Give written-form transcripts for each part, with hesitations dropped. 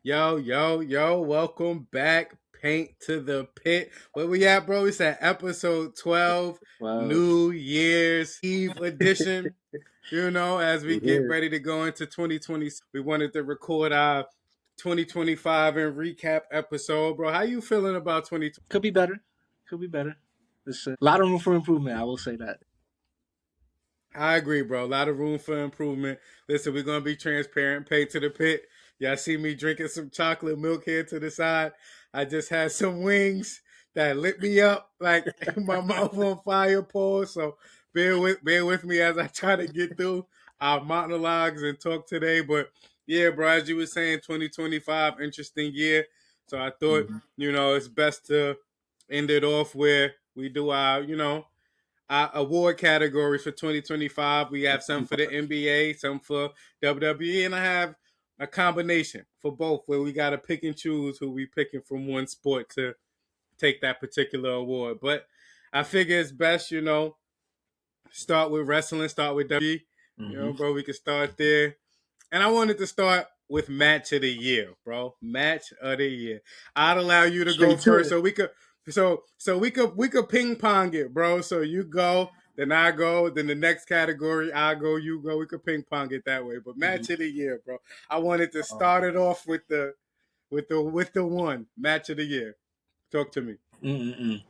Yo, welcome back. Paint to the pit. Where we at, bro? It's at episode 12, Wow. New Year's Eve edition. As we It get is. ready to go into 2020, we wanted to record our 2025 and recap episode, bro. How you feeling about 2020? Could be better. Could be better. There's a lot of room for improvement. I will say that. I agree, bro. A lot of room for improvement. Listen, we're gonna be transparent. Pay to the pit. Y'all see me drinking some chocolate milk here to the side. I just had some wings that lit me up like my mouth on fire, Paul. So bear with me as I try to get through our monologues and talk today. But yeah, bro, as you were saying, 2025, interesting year. So I thought, it's best to end it off where we do our award categories for 2025. We have some for the NBA, some for WWE, and I have a combination for both where we got to pick and choose who we picking from one sport to take that particular award. But I figure it's best, start with wrestling, start with WWE. Bro, we can start there. And I wanted to start with match of the year, bro. Match of the year. I'd allow you to go Straight to first, it. so we could ping pong it, bro. So you go, then I go, then the next category I go, you go. We could ping pong it that way. But match of the year, bro. I wanted to start it off with the one match of the year. Talk to me. Mm-mm-mm.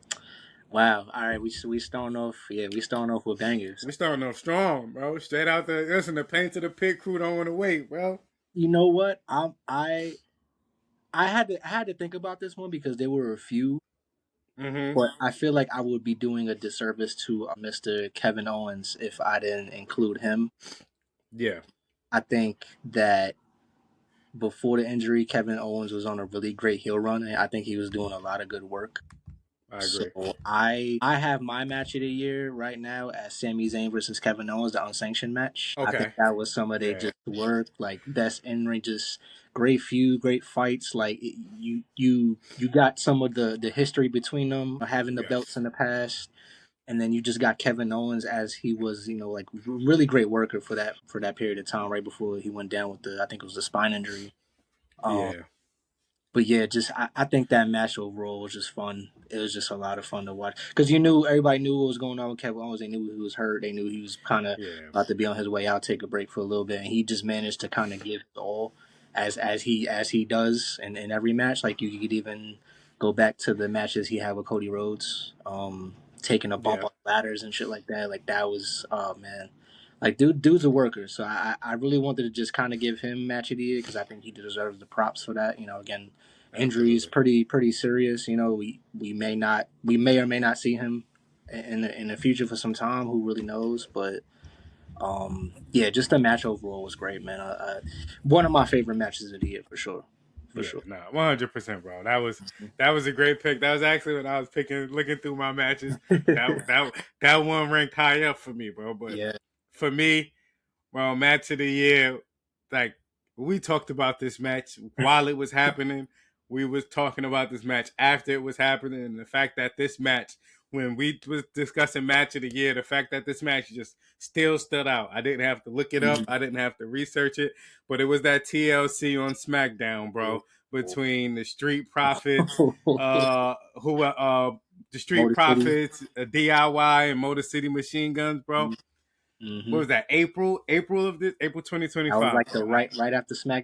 Wow. All right. We starting off. Yeah, we starting off with bangers. We starting off strong, bro. Straight out the listen. The paint to the pit crew don't want to wait, bro. You know what? I had to think about this one because there were a few, Mm-hmm. but I feel like I would be doing a disservice to Mr. Kevin Owens if I didn't include him. Yeah. I think that before the injury, Kevin Owens was on a really great heel run, and I think he was doing a lot of good work. I So agree. I have my match of the year right now as Sami Zayn versus Kevin Owens, the unsanctioned match. I think Okay. that was some of their Yeah. just work, like best in ring, just great feud, great fights. Like you got some of the history between them, having the belts Yes. in the past, and then you just got Kevin Owens as he was, like really great worker for that period of time right before he went down with the I think it was the spine injury. Um, Yeah. but yeah, just I think that match overall was just fun. It was just a lot of fun to watch because everybody knew what was going on with Kevin Owens. They knew he was hurt. They knew he was kind of Yeah. about to be on his way out, take a break for a little bit, and he just managed to kind of give it all as he does in every match. Like you could even go back to the matches he had with Cody Rhodes, taking a bump Yeah. on ladders and shit like that. Like that was oh man. Like dude's a worker, so I really wanted to just kind of give him match of the year because I think he deserves the props for that. Again, injuries Absolutely. pretty serious. We may or may not see him in the future for some time. Who really knows? But yeah, just the match overall was great, man. One of my favorite matches of the year for sure, for Yeah. sure. No. 100%, bro. That was a great pick. That was actually when I was looking through my matches. That one ranked high up for me, bro. But Yeah. for me, well, match of the year, like we talked about this match while it was happening. We was talking about this match after it was happening, and the fact that this match, when we was discussing match of the year, the fact that this match just still stood out. I didn't have to look it up. I didn't have to research it, but it was that TLC on SmackDown, bro, between the Street Profits, who the Street Motor City. Profits, DIY, and Motor City Machine Guns, bro. What Mm-hmm. was that? April of this, April That was 2025, like the bro. right after right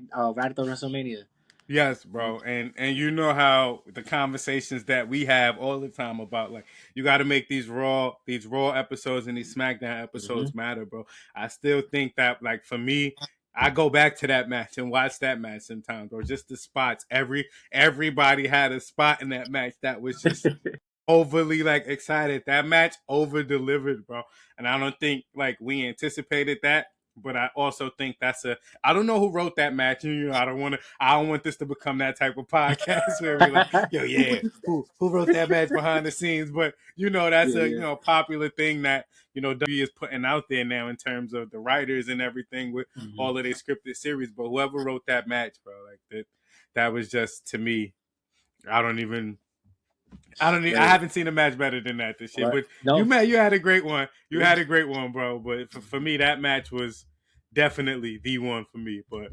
after WrestleMania. Yes, bro, and you know how the conversations that we have all the time about like you got to make these raw episodes and these SmackDown Mm-hmm. episodes matter, bro. I still think that like for me, I go back to that match and watch that match sometimes, bro. Just the spots. Everybody had a spot in that match that was just overly like excited. That match over delivered, bro. And I don't think like we anticipated that. But I also think I don't know who wrote that match. I don't want this to become that type of podcast where we're like, yo, yeah, who wrote that match behind the scenes? But that's Yeah, a yeah. popular thing that WWE is putting out there now in terms of the writers and everything with Mm-hmm. all of their scripted series. But whoever wrote that match, bro, like that was just to me. I don't even I Right. haven't seen a match better than that this year. Right. But No. you had a great one. You Yeah. had a great one, bro. But for me, that match was definitely the one for me. But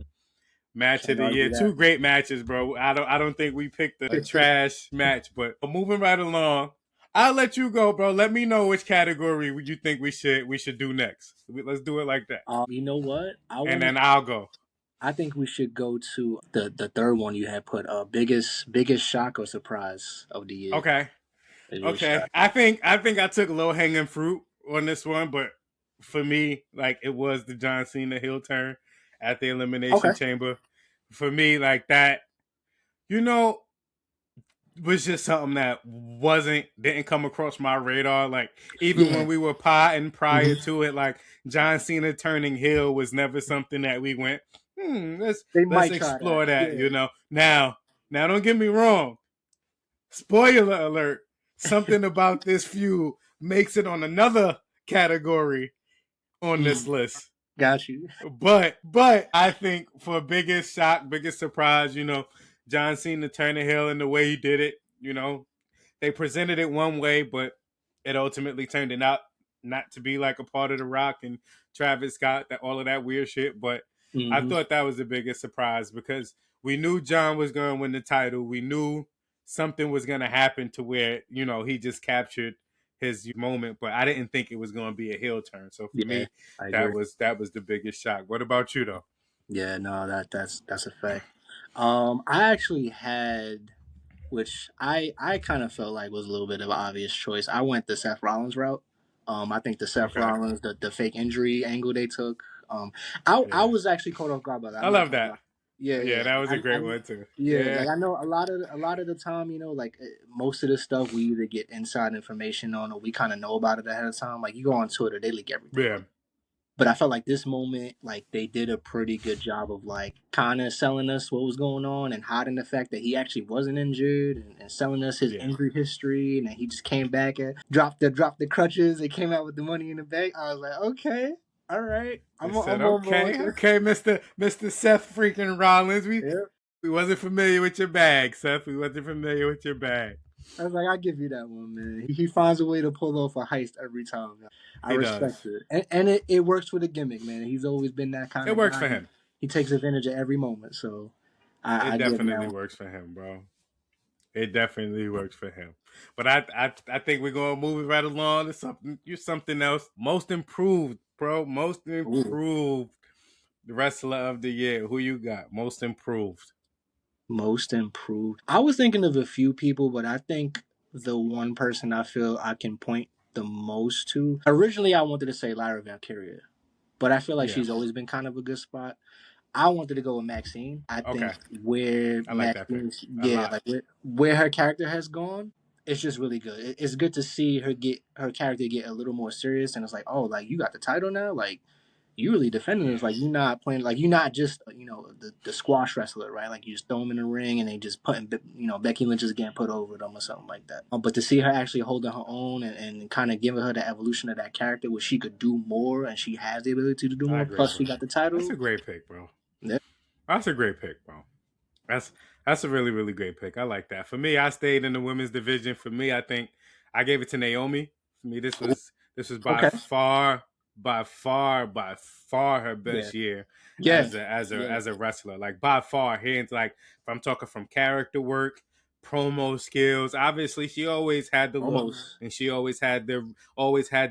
Match of Can't the argue year. that. Two great matches, bro. I don't think we picked a trash match, but moving right along. I'll let you go, bro. Let me know which category you think we should do next. Let's do it like that. You know what? And then I'll go. I think we should go to the third one you had put. Biggest shock or surprise of the year. Okay. Biggest Okay. shock. I think I took low hanging fruit on this one, but for me, like it was the John Cena heel turn at the Elimination Okay. Chamber. For me, like that, you know, was just something that didn't come across my radar. Like even Yeah. when we were potting prior Hmm. to it, like John Cena turning heel was never something that we went, let's They let's might try that. explore that, Yeah. Now don't get me wrong. Spoiler alert, something about this feud makes it on another category on this Mm, list. got you. But I think for biggest shock, biggest surprise, John Cena turning heel and the way he did it, they presented it one way, but it ultimately turned it out not to be like a part of The Rock and Travis Scott, that all of that weird shit. But I Hmm. thought that was the biggest surprise because we knew John was going to win the title. We knew something was going to happen to where he just captured his moment, but I didn't think it was going to be a heel turn. So for Yeah, me, I that agree. was that was the biggest shock. What about you though? Yeah, no, that's a fact. I actually had, which I kind of felt like was a little bit of an obvious choice. I went the Seth Rollins route. I think the Seth Okay, Rollins, the fake injury angle they took. I yeah, was actually caught off guard by that. I I'm not love gonna that. lie. Yeah, Yeah, yeah. that was a I great one too. yeah, Yeah, like I know a lot of the time, like most of the stuff we either get inside information on or we kind of know about it ahead of time. Like you go on Twitter, they leak everything, yeah, right? But I felt like this moment, like they did a pretty good job of like kind of selling us what was going on and hiding the fact that he actually wasn't injured and selling us his yeah. injury history and that he just came back and dropped the crutches and came out with the money in the bank. I was like, okay, all right, They said, I'm on board okay, with this. okay, Mister Seth freaking Rollins. We Yeah. we wasn't familiar with your bag, Seth. We wasn't familiar with your bag. I was like, I give you that one, man. He finds a way to pull off a heist every time. I He does. respect it, and it works for the gimmick, man. He's always been that kind It of works guy. for him. He takes advantage of every moment, so It I give him that definitely one. works for him, bro. It definitely works for him. But I think we're gonna move it right along to something else. Most improved, bro. Most Ooh. improved wrestler of the year. Who you got? Most improved. Most improved. I was thinking of a few people, but I think the one person I feel I can point the most to. Originally, I wanted to say Lyra Valkyria, but I feel like Yeah. she's always been kind of a good spot. I wanted to go with Maxine. I think Okay. where I like that pick Maxine, a yeah, lot. like where her character has gone, it's just really good. It's good to see her character get a little more serious, and it's like, oh, like you got the title now, like you really defending Yeah. this. Like you're not playing, like you're not just the squash wrestler, right? Like you just throw them in the ring and they just putting Becky Lynch is getting put over them or something like that. But to see her actually holding her own and kind of giving her the evolution of that character where she could do more and she has the ability to do I more. agree, Plus she bro. got the That's title. a great pick, bro. Yeah. That's a great pick, bro. That's that's a really really great pick. I like that. For me, I stayed in the women's division. For me, I think I gave it to Naomi. For me, this was by Okay. far, by far her Yeah. best year Yeah. Yeah. as a wrestler. Like by far, hands like if I'm talking from character work, promo skills. Obviously, she always had the look Almost. and she always had the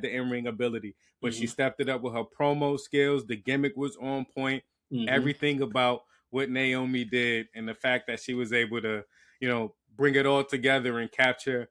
in ring ability, but she Hmm. stepped it up with her promo skills. The gimmick was on point. Hmm. Everything about what Naomi did and the fact that she was able to, bring it all together and capture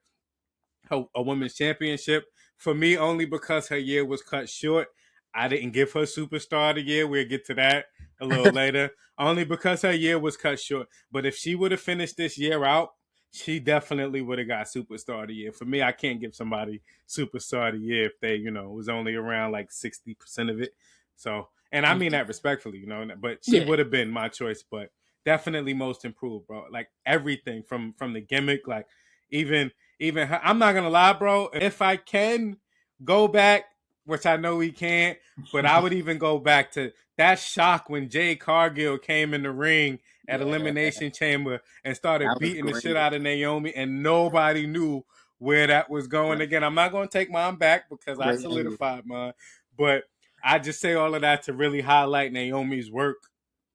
a women's championship. For me, only because her year was cut short. I didn't give her superstar of the year. We'll get to that a little later. Only because her year was cut short. But if she would have finished this year out, she definitely would have got superstar of the year. For me, I can't give somebody superstar of the year if they, was only around like 60% of it. So, and I mean that respectfully, but she Yeah. would have been my choice. But definitely most improved, bro. Like everything from the gimmick, like even her, I'm not gonna lie, bro. If I can go back, which I know we can't, but I would even go back to that shock when Jay Cargill came in the ring at Yeah. Elimination Chamber and started That was beating the shit great. out of Naomi, and nobody knew where that was going. Right. Again, I'm not gonna take mine back because I Great angle. solidified mine, but I just say all of that to really highlight Naomi's work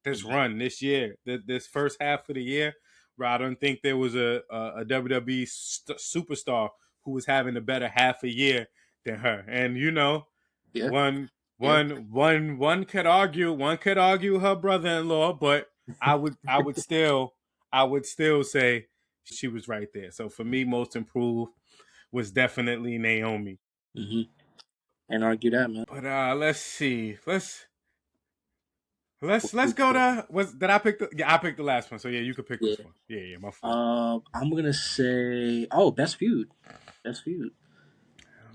this run this year, this first half of the year, where I don't think there was a WWE superstar who was having a better half a year than her. And you know, Yeah, one yeah. one could argue her brother-in-law, but I would still say she was right there. So for me, most improved was definitely Naomi. Mm-hmm. And argue that, man. But let's see. Let's go to was did I pick the yeah, I picked the last one. So yeah, you could pick Yeah. this one. Yeah, yeah, my fault. I'm gonna say, oh, best feud, best feud.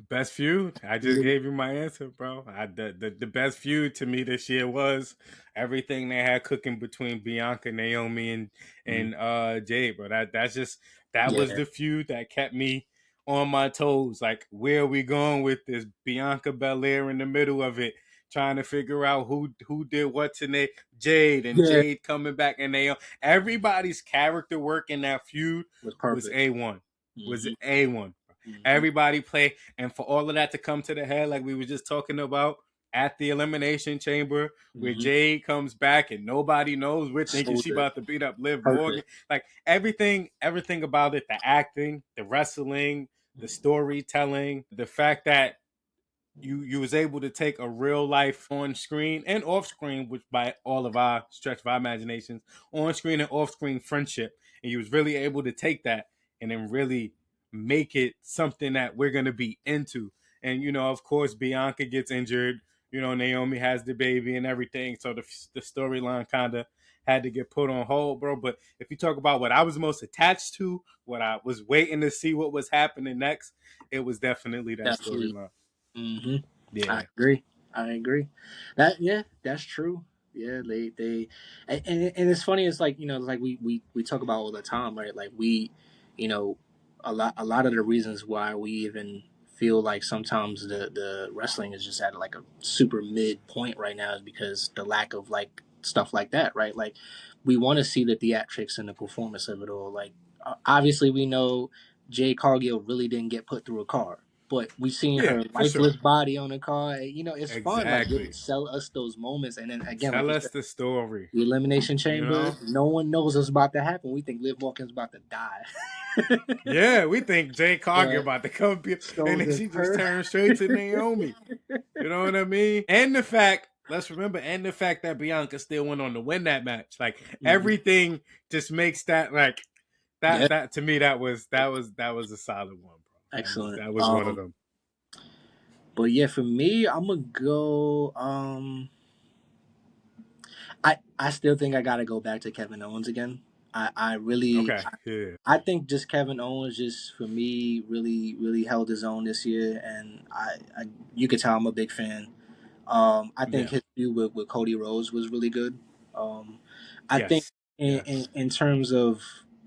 Best feud. I just Feud gave you my answer, bro. The best feud to me this year was everything they had cooking between Bianca, Naomi, of- and Jade, bro. That's just that was Yeah, the feud that kept me on my toes. Like, where are we going with this? Bianca Belair in the middle of it, trying to figure out who did what to Jade, and yeah, Jade coming back, and Naomi. Everybody's character work in that feud was was perfect. A1. Was Hmm. A1. Hmm. Everybody play, and for all of that to come to the head, like we were just talking about at the Elimination Chamber, where Hmm. Jade comes back and nobody knows we're thinking Sold she it. about to beat up Liv Morgan. Perfect. Like everything about it, the acting, the wrestling, the storytelling, the fact that you was able to take a real life on screen and off screen, which by all of our stretch of our imaginations, on screen and off screen friendship, and you was really able to take that and then really make it something that we're gonna be into. And you know, of course, Bianca gets injured. You know, Naomi has the baby and everything, so the storyline kind of had to get put on hold, bro. But if you talk about what I was most attached to, what I was waiting to see what was happening next, it was definitely that Definitely. storyline. Hmm. I Yeah. agree. I agree. That, yeah, that's true. Yeah, and it's funny. It's like, like we talk about all the time, right? Like you know, a lot of the reasons why we even feel like sometimes the wrestling is just at like a super mid point right now is because the lack of like stuff like that, right? Like we want to see the theatrics and the performance of it all. Like obviously we know Jay Cargill really didn't get put through a car, but we seen Yeah, her for sure. lifeless body on the car. It's fun. Like, really Exactly. sell us those moments. And then again, like Tell you us said, the story. the Elimination You Chamber, know? no one knows what's about to happen. We think Liv Morgan's about to die. Yeah, we think Jay Cargill But about to come so and then does she just her. turned straight to Naomi. You know what I mean? And the fact, let's remember, and the fact that Bianca still went on to win that match. Like Mhm. everything just makes that like Yeah, that to me that was a solid one, bro. excellent. That was one of them. But yeah, for me, I'm gonna go. I still think I gotta go back to Kevin Owens again. I really Okay. Yeah. I think just Kevin Owens just for me really held his own this year, and I you could tell I'm a big fan. I think Yeah. his feud with Cody Rhodes was really good. Um, I think Yes. in, in Yes. in terms of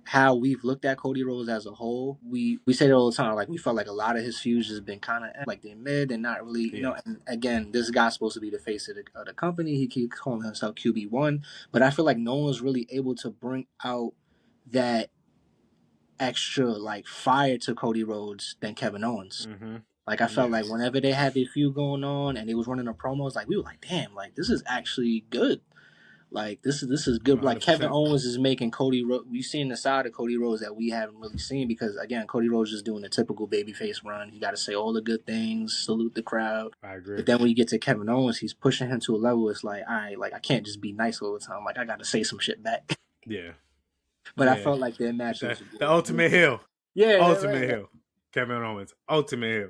how we've looked at Cody Rhodes as a whole, we say it all the time. Like we felt like a lot of his feuds has been kind of like they're mid and not really, Yeah. And again, this guy's supposed to be the face of the company. He keeps calling himself QB1, but I feel like no one's really able to bring out that extra like fire to Cody Rhodes than Kevin Owens. Mm-hmm. Like I felt Yeah. like whenever they had their feud going on and they was running the promos, like we were like, damn, like this is actually good. Like this is good. One Like hundred Kevin percent. Owens is making Cody Rhodes. We seen the side of Cody Rhodes that we haven't really seen because again, Cody Rhodes is doing a typical babyface run. He got to say all the good things, salute the crowd. I agree. But then when you get to Kevin Owens, he's pushing him to a level. It's like, all right, like I can't just be nice all the time. Like I got to say some shit back. Yeah. But I Yeah. felt like their match The was the really ultimate good. hill. Yeah, Ultimate right. hill. Kevin Owens. Ultimate hill.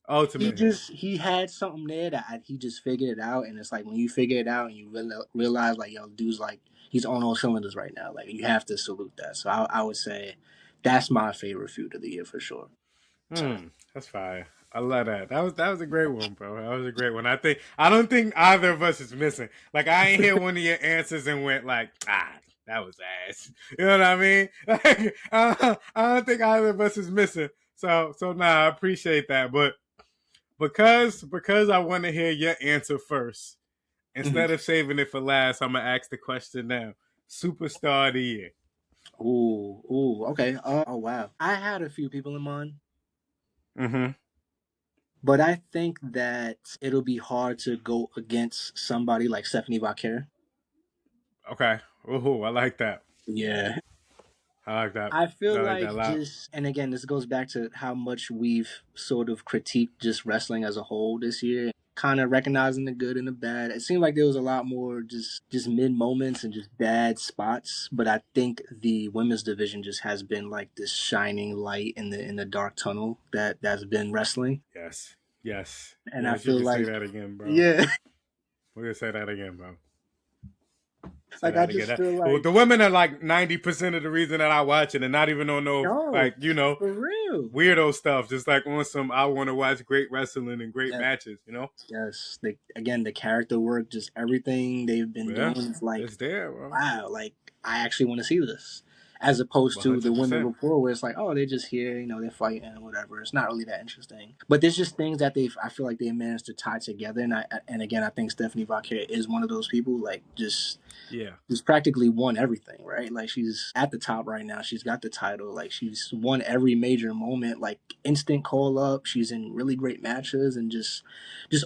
He Ultimate hill. just he had something there that he just figured it out, and it's like when you figure it out and you realize like yo, dude's like he's on all cylinders right now. Like you have to salute that. So I would say that's my favorite feud of the year for sure. That's fire. I love that. That was a great one, bro. That was a great one. I don't think either of us is missing. Like I ain't hear one of your answers and went like, that was ass. You know what I mean? Like, I don't think either of us is missing. So nah, I appreciate that. But because I want to hear your answer first, Mhm. instead of saving it for last, I'm gonna ask the question now. Superstar of the year. Ooh, okay. Oh wow, I had a few people in mind, Mm-hmm. but I think that it'll be hard to go against somebody like Stephanie Vaquer. Okay. Oh, I like that. Yeah. I like that. I feel I like that a like lot. just, and again, this goes back to how much we've sort of critiqued just wrestling as a whole this year, kind of recognizing the good and the bad. It seemed like there was a lot more just mid moments and just bad spots, but I think the women's division just has been like this shining light in the dark tunnel that's been wrestling, Yes. Yes. and I Yes. You feel can say like, that again, bro. yeah, We can say that again, bro. Say like I that again. just feel Well, like, the women are like 90% of the reason that I watch it, and not even on no no, like for real. weirdo stuff. Just like on some I want to watch great wrestling and great Yes, matches. You know. yes. Again, the character work, just everything they've been Yeah. doing is like, It's there, bro. wow, like I actually want to see this. As opposed One to the hundred women percent. before, where it's like, oh, they're just here, they're fighting or whatever. It's not really that interesting. But there's just things that I feel like they managed to tie together. And again, I think Stephanie Vaquer is one of those people, like just Yeah. she's practically won everything, right? Like she's at the top right now. She's got the title. Like she's won every major moment. Like instant call up. She's in really great matches and just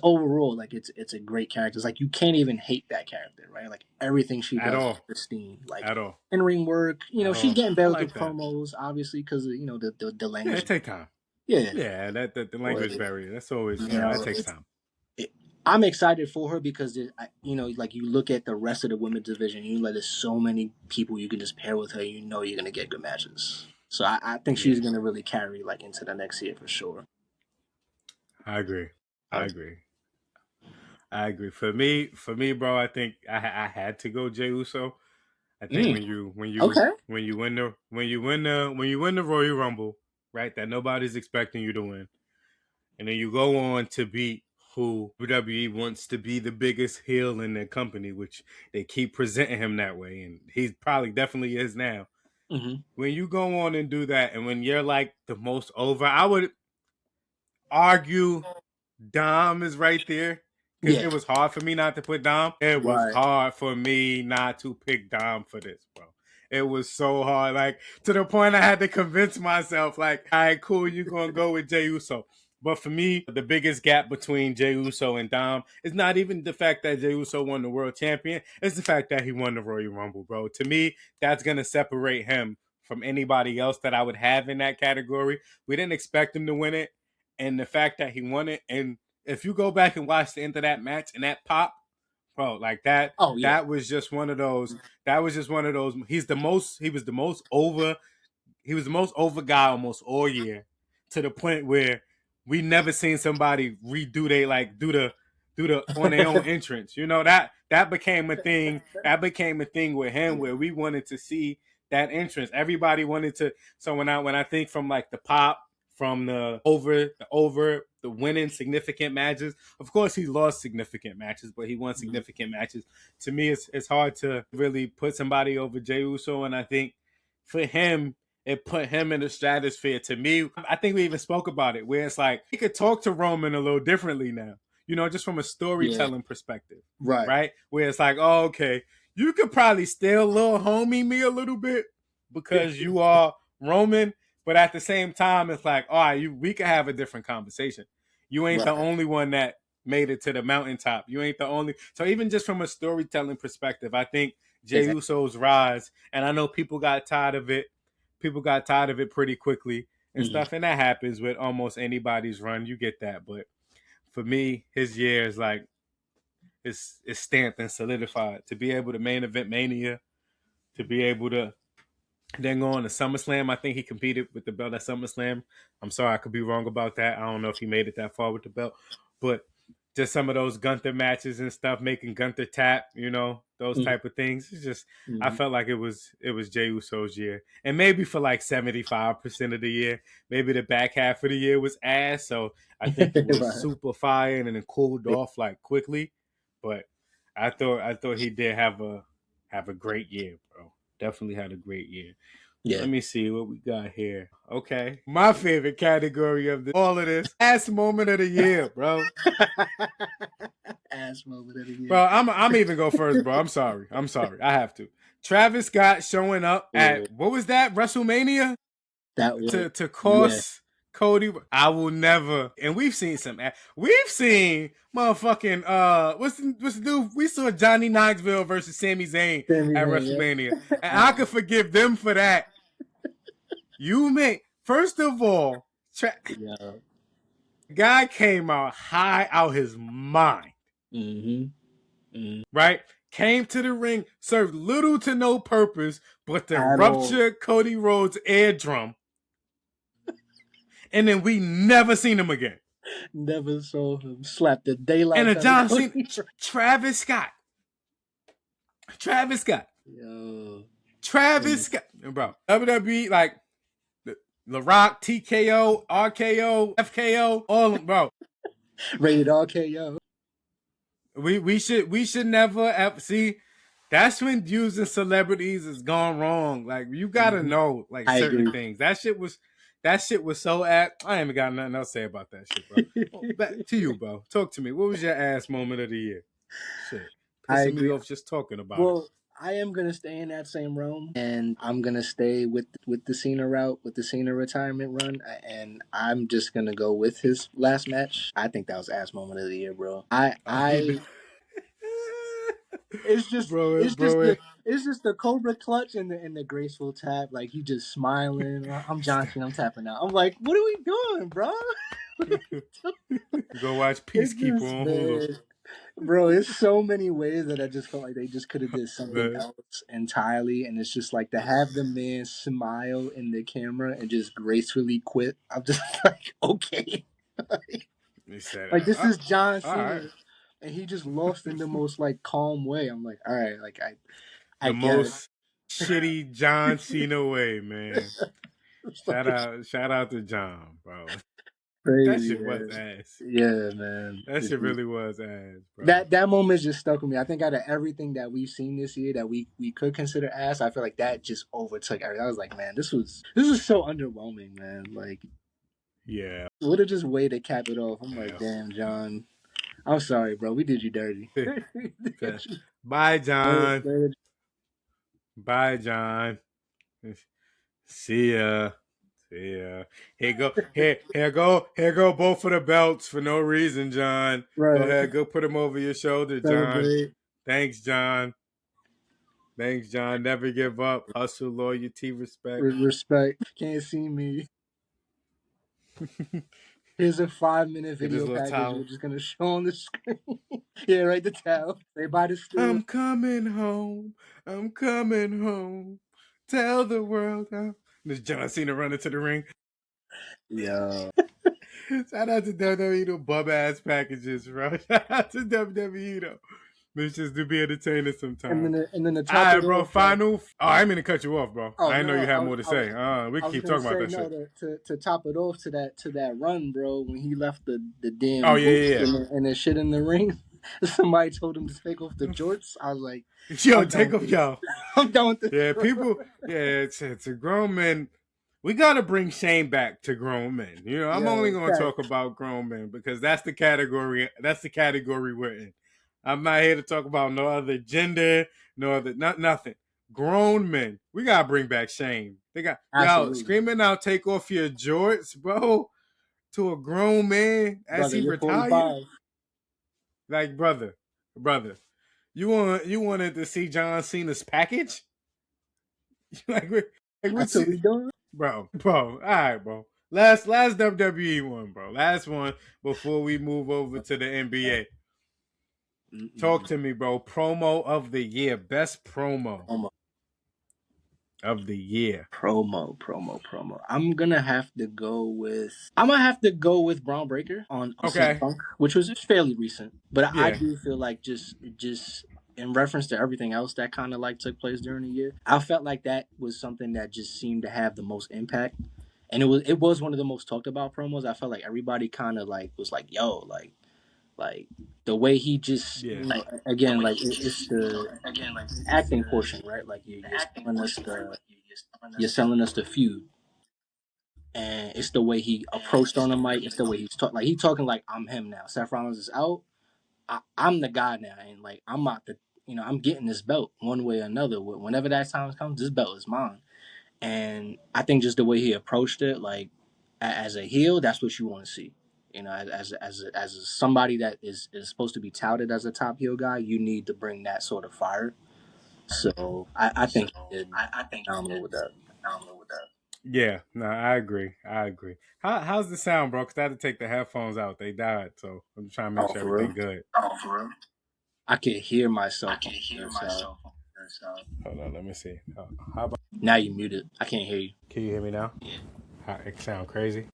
overall, like it's a great character. It's like you can't even hate that character, right? Like everything she At does is all. pristine. Like At all. in ring work, At she's all. getting I better with the like that. promos, obviously, because the Yeah, language. it take time. Yeah, Yeah, that the but language barrier. That's always that takes it's time. it, I'm excited for her because like you look at the rest of the women's division, there's so many people you can just pair with her. You're gonna get good matches. So I think she's Yeah, gonna really carry like into the next year for sure. I agree. I Uh, agree. I agree. For me, bro, I think I had to go Jey Uso. I think mm, okay. when you win the Royal Rumble, right? That nobody's expecting you to win, and then you go on to beat who WWE wants to be the biggest heel in their company, which they keep presenting him that way, and he probably definitely is now. Hmm. When you go on and do that, and when you're like the most over, I would argue Dom is right there because Yeah. it was hard for me not to put Dom. It was Right. hard for me not to pick Dom for this, bro. It was so hard, like to the point I had to convince myself, like, all right, cool, you're gonna go with Jey Uso. But for me, the biggest gap between Jey Uso and Dom is not even the fact that Jey Uso won the world champion. It's the fact that he won the Royal Rumble, bro. To me, that's gonna separate him from anybody else that I would have in that category. We didn't expect him to win it, and the fact that he won it, and if you go back and watch the end of that match and that pop, bro, like Oh yeah. that was just one of those. That was just one of those. He was the most over. He was the most over guy almost all year, to the point where we never seen somebody redo they like do the on their own entrance. That became a thing. That became a thing with him where we wanted to see that entrance. Everybody wanted to. So when I think from like the pop, from the winning significant matches. Of course, he lost significant matches, but he won Mhm. significant matches. To me, it's hard to really put somebody over Jey Uso, and I think for him, it put him in the stratosphere. To me, I think we even spoke about it, where it's like he could talk to Roman a little differently now. Just from a Yeah. storytelling perspective, Right. right? Where it's like, oh, okay, you could probably still little homie me a little bit because you are Roman, but at the same time, it's like, all right, we could have a different conversation. You ain't the Right. only one that made it to the mountaintop. You ain't the only. So even just from a storytelling perspective, I think Jey Exactly. Uso's rise, and I know people got tired of it. People got tired of it pretty quickly and Hmm. stuff, and that happens with almost anybody's run. You get that, but for me, his year is like it's stamped and solidified to be able to main event Mania, to be able to then go on to SummerSlam. I think he competed with the belt at SummerSlam. I'm sorry, I could be wrong about that. I don't know if he made it that far with the belt, but just some of those Gunther matches and stuff, making Gunther tap, those Hmm. type of things. It's just I Hmm. felt like it was Jey Uso's year, and maybe for like 75% of the year, maybe the back half of the year was ass. So I think it was Right. super fire and then cooled off like quickly. But I thought he did have a great year, bro. Definitely had a great year. Yeah. Let me see what we got here. Okay. My favorite category of all of this. Last moment of the year, bro. Ass moment of the year. Bro, I'm even go first, bro. I'm sorry. I'm sorry. I have to. Travis Scott showing up Yeah. at what was that? WrestleMania That was to yeah. Cody. I will never. And we've seen motherfucking what's the dude? We saw Johnny Knoxville versus Sami Zayn at WrestleMania, and I could forgive them for that. You may first of all, the guy came out high out his mind. Right? Came to the ring, served little to no purpose but to rupture Cody Rhodes' eardrum. And then we never seen him again. Never saw him slap the daylight out of John Cena. Travis Scott. Yo. Travis Scott. Bro. WWE, like, The Rock, TKO, RKO, FKO, all of them, bro. Rated RKO. We should never see. That's when using celebrities has gone wrong. Like, you gotta know, like, certain things. That shit was so apt. I ain't even got nothing else to say about that shit, bro. Back to you, bro. Talk to me. What was your ass moment of the year? Shit. Pissing me off just talking about it. I am gonna stay in that same realm, and I'm gonna stay with the Cena route, with the Cena retirement run, and I'm just gonna go with his last match. I think that was ass moment of the year, bro. It's just the Cobra clutch and the graceful tap. Like, he just smiling. I'm John Cena. I'm tapping out. I'm like, what are we doing, bro? Go watch Peacekeeper on Hulu. Bro, it's so many ways that I just felt like they just could have did something else entirely, and it's just like to have the man smile in the camera and just gracefully quit. I'm just like, okay, like this is John Cena, and he just lost in the most like calm way. I'm like, all right, like I the most shitty John Cena way, man. Shout out to John, bro. Crazy, that shit was ass. Yeah, man. That shit really was ass, bro. That moment just stuck with me. I think out of everything that we've seen this year that we could consider ass, I feel like that just overtook everything. I was like, man, this was so underwhelming, man. Like, yeah, what a just way to cap it off. I'm like, damn, John. I'm sorry, bro. We did you dirty. Bye, John. Bye, John. See ya. Yeah, here go both of the belts for no reason, John. Right. Go ahead, go put them over your shoulder, John. Thanks, John. Never give up. Hustle, loyalty, respect. Can't see me. Here's a 5-minute video package we're just gonna show on the screen. Yeah, right, the towel. They buy the stool. I'm coming home. Tell the world how. There's John Cena running to the ring. Yeah. Shout out to WWE, the bum ass packages, bro. Shout out to WWE, though. It's just to be entertaining sometimes. And then the top. All right, bro. Final. I didn't mean to cut you off, bro. I didn't know you had more to say. We can keep talking about that shit. To top it off to that run, bro. When he left the damn and the shit in the ring, somebody told him to take off the jorts. I was like, yo, take off, yo. I'm done with this. Yeah, people. Yeah, it's a grown man. We gotta bring shame back to grown men. You know, I'm only gonna talk about grown men because that's the category. That's the category we're in. I'm not here to talk about no other gender, no other nothing. Grown men. We gotta bring back shame. They got yo screaming out, take off your jorts, bro, to a grown man as he retired. 45. Like, brother, you wanted to see John Cena's package? like what's what we doing? Bro. All right, bro. Last WWE one, bro. Last one before we move over to the NBA. Talk to me, bro. Promo of the year. Best promo of the year. Promo. I'm gonna have to go with Braun Breaker on CM Punk, which was fairly recent. But I do feel like just in reference to everything else that kind of like took place during the year, I felt like that was something that just seemed to have the most impact. And it was one of the most talked about promos. I felt like everybody kind of like was like, yo, like the way he just again, like it's the acting portion, right? Like you're selling us the feud, and it's the way he approached on the mic. It's the way he's talking. Like he's talking like I'm him now. Seth Rollins is out. I'm the guy now, and like I'm out the. I'm getting this belt one way or another. Whenever that time comes, this belt is mine. And I think just the way he approached it, like As a heel, that's what you want to see. You know, as somebody that is supposed to be touted as a top heel guy, you need to bring that sort of fire. So I think he did phenomenal with that. Yeah, no, I agree. I agree. How's the sound, bro? Because I had to take the headphones out. They died, so I'm just trying to make Oh, sure for real? everything good. I can hear myself on the side. Hold on, let me see. How about? Now you muted. I can't hear you. Can you hear me now? It sound crazy.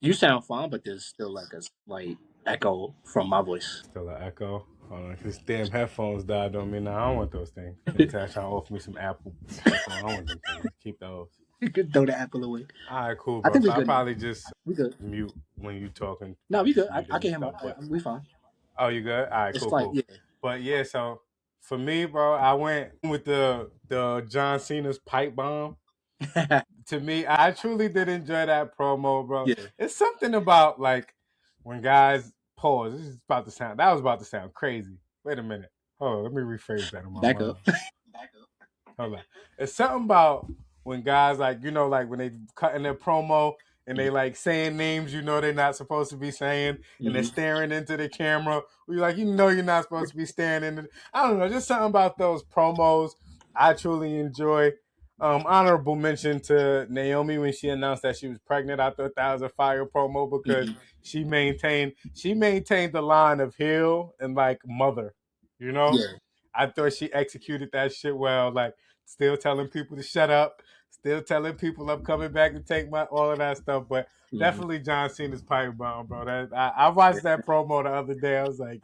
You sound fine, but there's still like a slight echo from my voice. Still an echo. Hold on, these damn headphones died on me now. I don't want those things. Niggas trying to offer me some Apple headphones. I don't want them things. Keep those. You could throw the apple away. All right, cool, I bro. think So we I'll good now. probably just We good. mute when you talking. No, Probably we good. just mute it I and can hear stuff. But we fine. oh, you good? All right, It's cool, like cool. But yeah, so for me, bro, I went with the John Cena's pipe bomb. yeah. To me, I truly did enjoy that promo, bro. Yeah. It's something about like when guys pause. This is about to sound. That was about to sound crazy. Wait a minute. Hold on, let me rephrase that in my Back mind. up. Hold on. It's something about when guys like like when they cutting their promo and they like saying names they're not supposed to be saying and they're Hmm. staring into the camera. We like you're not supposed to be staring into. I don't know, just something about those promos I truly enjoy. Honorable mention to Naomi when she announced that she was pregnant. I thought that was a fire promo because Hmm. she maintained the line of heel and like mother. You know, Yeah. I thought she executed that shit well. Like still telling people to shut up, still telling people I'm coming back to take my all of that stuff. But Hmm. definitely John Cena's pipe bomb, bro. I watched that promo the other day. I was like,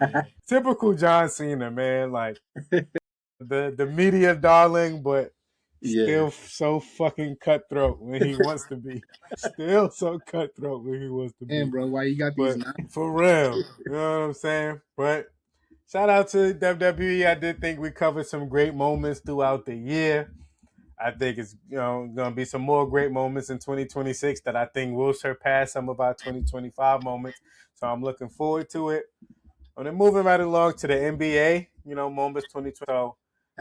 typical John Cena, man. Like the media darling, but Yeah. still so fucking cutthroat when he wants to be. Still so cutthroat when he wants to Damn, be. bro, why you got these But now? for real, you know what I'm saying? But shout out to WWE. I did think we covered some great moments throughout the year. I think it's going to be some more great moments in 2026 that I think will surpass some of our 2025 moments. So I'm looking forward to it. And then moving right along to the NBA, moments 2020. So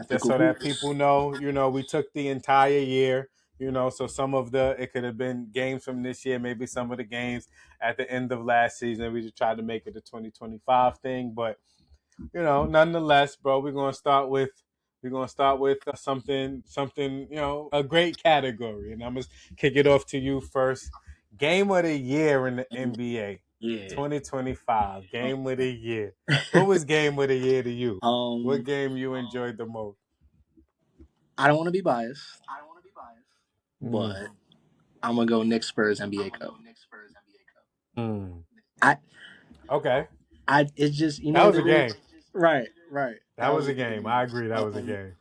just Ethical so that hoops. people know, we took the entire year, so some of it could have been games from this year, maybe some of the games at the end of last season. We just tried to make it a 2025 thing, but nonetheless, bro, we're gonna start with something, a great category, and I'm gonna kick it off to you first. Game of the year in the NBA, Yeah. 2025. Game of the year. What was game of the year to you? What Um, game you enjoyed the most? I don't want to be biased, Mm. but I'm gonna go Knicks Spurs NBA Cup. Mm. I Okay, it's just that what was a it is. game. Right, right. That That was was a a game. I game. agree. That was a game.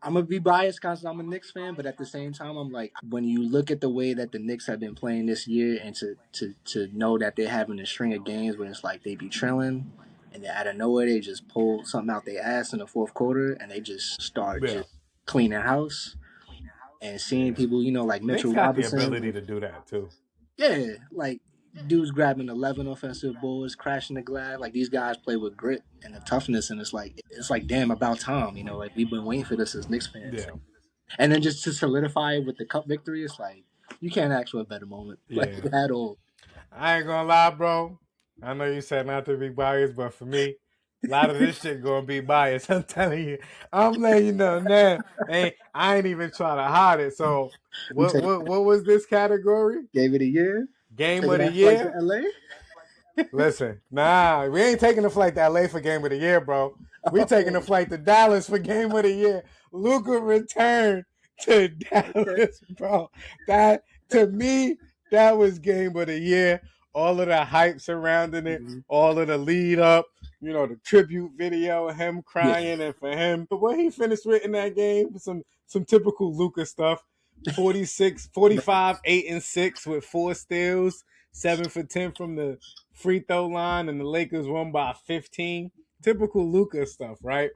I'm gonna be biased because I'm a Knicks fan, but at the same time, I'm like, when you look at the way that the Knicks have been playing this year, and to know that they're having a string of games where it's like they be trailing, and then out of nowhere they just pull something out their ass in the fourth quarter, and they just start Yeah, just cleaning house, and seeing yeah. people, like Knicks Mitchell got the Robinson, ability to do that too. yeah, like dudes grabbing 11 offensive boards, crashing the glass. Like these guys play with grit and the toughness, and it's like damn about time, like we've been waiting for this as Knicks fans. Yeah, And then just to solidify it with the cup victory, it's like you can't ask for a better moment, like yeah. at all. I ain't gonna lie, bro. I know you said not to be biased, but for me, a lot of this shit gonna be biased. I'm telling you. I'm letting you know now. Hey, I ain't even trying to hide it. So, We what take what what was this category? Gave it a year, Game taking of the that flight to year? LA. Listen, nah, we ain't taking a flight to LA for game of the year, bro. We taking a Oh, flight to Dallas for game of the year. Luka returned to okay. Dallas, bro. That to me, that was game of the year. All of the hype surrounding it, Mhm. all of the lead up, the tribute video, him Yeah, crying, and for him, but what he finished with in that game, some typical Luka stuff. 46, right. 45, 8 and 6 with 4 steals, 7 for 10 from the free throw line, and the Lakers won by 15. Typical Luka stuff, right?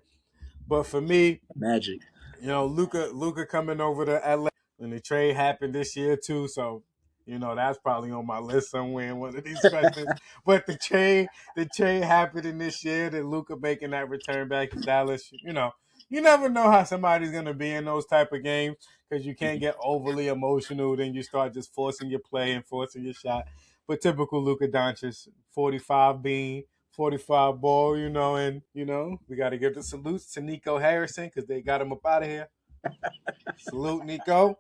But for me, Magic. Luka coming over to LA, and the trade happened this year too. So, that's probably on my list somewhere in one of these questions. But the trade happened in this year. That Luka making that return back to Dallas, You never know how somebody's gonna be in those type of games because you can't get overly emotional. Then you start just forcing your play and forcing your shot. But typical Luka Doncic, 45 bean, 45 ball, and we got to give the salutes to Nico Harrison because they got him up out of here. Salute, Nico.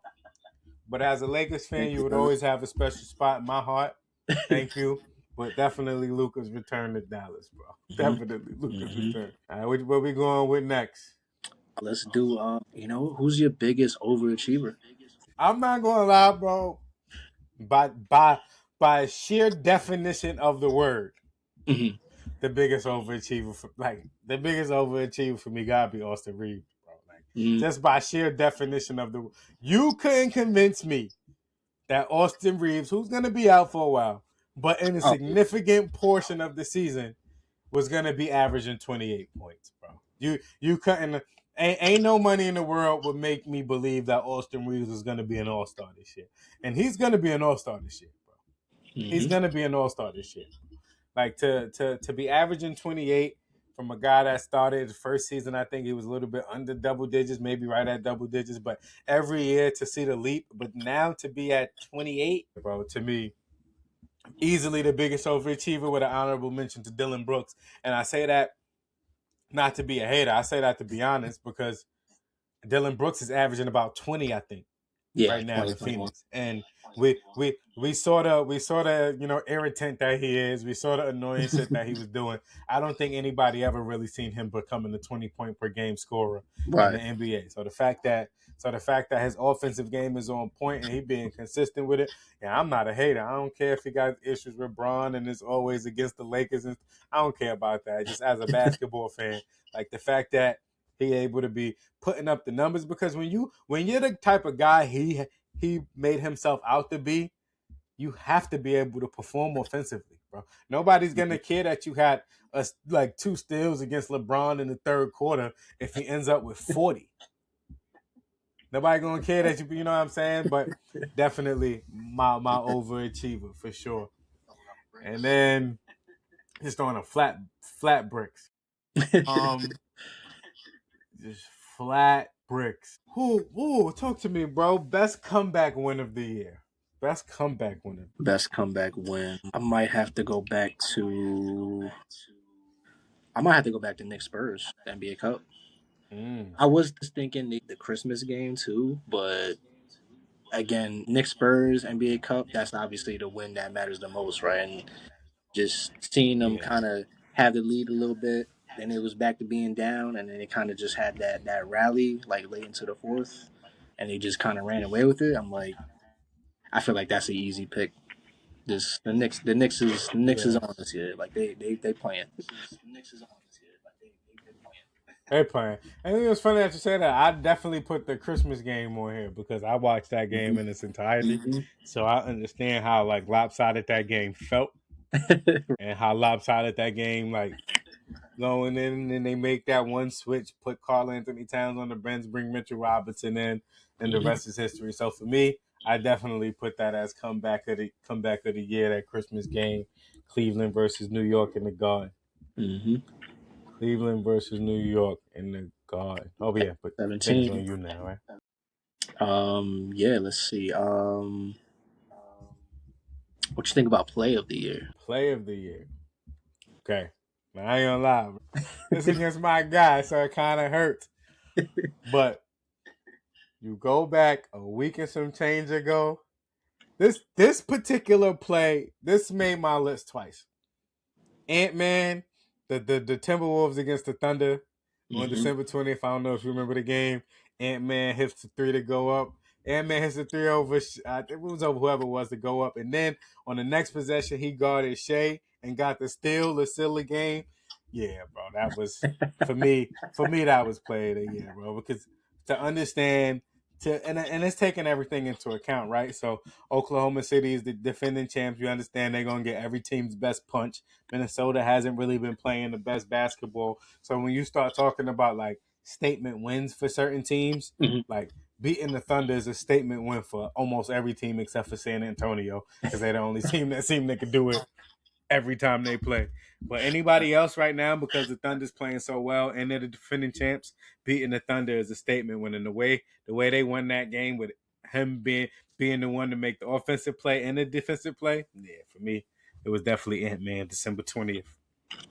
But as a Lakers fan, Thank you you, would brother. always have a special spot in my heart. Thank you. But definitely Luka's return to Dallas, bro. Hmm. Definitely Luka's Hmm. return. All right, what we going with next? Let's do. Who's your biggest overachiever? I'm not gonna lie, bro. By sheer definition of the word, Hmm. the biggest overachiever for me gotta be Austin Reeves, bro. Like Hmm. just by sheer definition of the, you couldn't convince me that Austin Reeves, who's gonna be out for a while, but in a Oh yeah, significant portion of the season, was gonna be averaging 28 points, bro. You couldn't. Ain't no money in the world would make me believe that Austin Reeves was gonna be an All Star this year, and he's gonna be an All Star this year, bro. He's hmm gonna be an All Star this year. Like to be averaging 28 from a guy that started the first season, I think he was a little bit under double digits, maybe right at double digits, but every year to see the leap, but now to be at 28, bro, to me, easily the biggest overachiever with an honorable mention to Dylan Brooks. And I say that not to be a hater, I say that to be honest, because Dylan Brooks is averaging about 20, I think, yeah, right now in 2021. Phoenix, and we sort of irritant that he is. We saw the annoying shit that he was doing. I don't think anybody ever really seen him becoming a 20 point per game scorer in the Right. NBA. So the fact that his offensive game is on point and he being consistent with it, yeah, I'm not a hater. I don't care if he got issues with Braun and is always against the Lakers, and I don't care about that. Just as a basketball fan, like the fact that he able to be putting up the numbers, because when you're the type of guy he made himself out to be, you have to be able to perform offensively, bro. Nobody's gonna care that you had like 2 steals against LeBron in the third quarter if he ends up with 40. Nobody gonna care that you know what I'm saying? But definitely my overachiever for sure. And then just on a flat bricks. Um, just flat bricks. Who talk to me, bro? Best comeback win of the year. Best comeback win. Best comeback win. I might have to go back to. I might have to go back to Nick Spurs, the NBA Cup. Mm, I was thinking the Christmas game too, but again, Nick Spurs NBA Cup. That's obviously the win that matters the most, right? And just seeing them yeah. kind of have the lead a little bit, then it was back to being down, and then it kind of just had that rally like late into the fourth, and they just kind of ran away with it. I'm like, I feel like that's an easy pick. This the Knicks is Yeah. on this year. Like they playing. They playing. And it was funny that you said that. I definitely put the Christmas game on here because I watched that game in its entirety. Mm-hmm. So I understand how like lopsided that game felt and how lopsided that game like going in, and then they make that one switch, put Karl Anthony Towns on the bench, bring Mitchell Robinson in, and the rest is history. So for me, I definitely put that as comeback of the year, that Christmas game, Cleveland versus New York in the Garden. Mm-hmm. Cleveland versus New York in the Garden. Oh yeah, but I think it's 17. on you now, right? Yeah. Let's see. What you think about play of the year? Play of the year. Okay. Now, I ain't gonna lie, bro. This against my guy, so it kind of hurts. But you go back a week and some change ago. This particular play, this made my list twice. Ant-Man, the Timberwolves against the Thunder on Mm-hmm. December 20th. I don't know if you remember the game. Ant-Man hits the three to go up. Ant-Man hits the three over. I think it was over whoever it was to go up. And then on the next possession, he guarded Shea and got the steal to seal the game. Yeah, bro, that was for me. For me, that was play of the year, bro. Because to understand and it's taking everything into account, right? So Oklahoma City is the defending champs. You understand they're gonna get every team's best punch. Minnesota hasn't really been playing the best basketball. So when you start talking about like statement wins for certain teams, Mm-hmm. like beating the Thunder is a statement win for almost every team except for San Antonio because they're the only team that seem they could do it. every time they play. But anybody else right now, because the Thunder's playing so well and they're the defending champs, beating the Thunder is a statement. When in the way they won that game with him being the one to make the offensive play and the defensive play, yeah, for me, it was definitely Ant-Man, December 20th.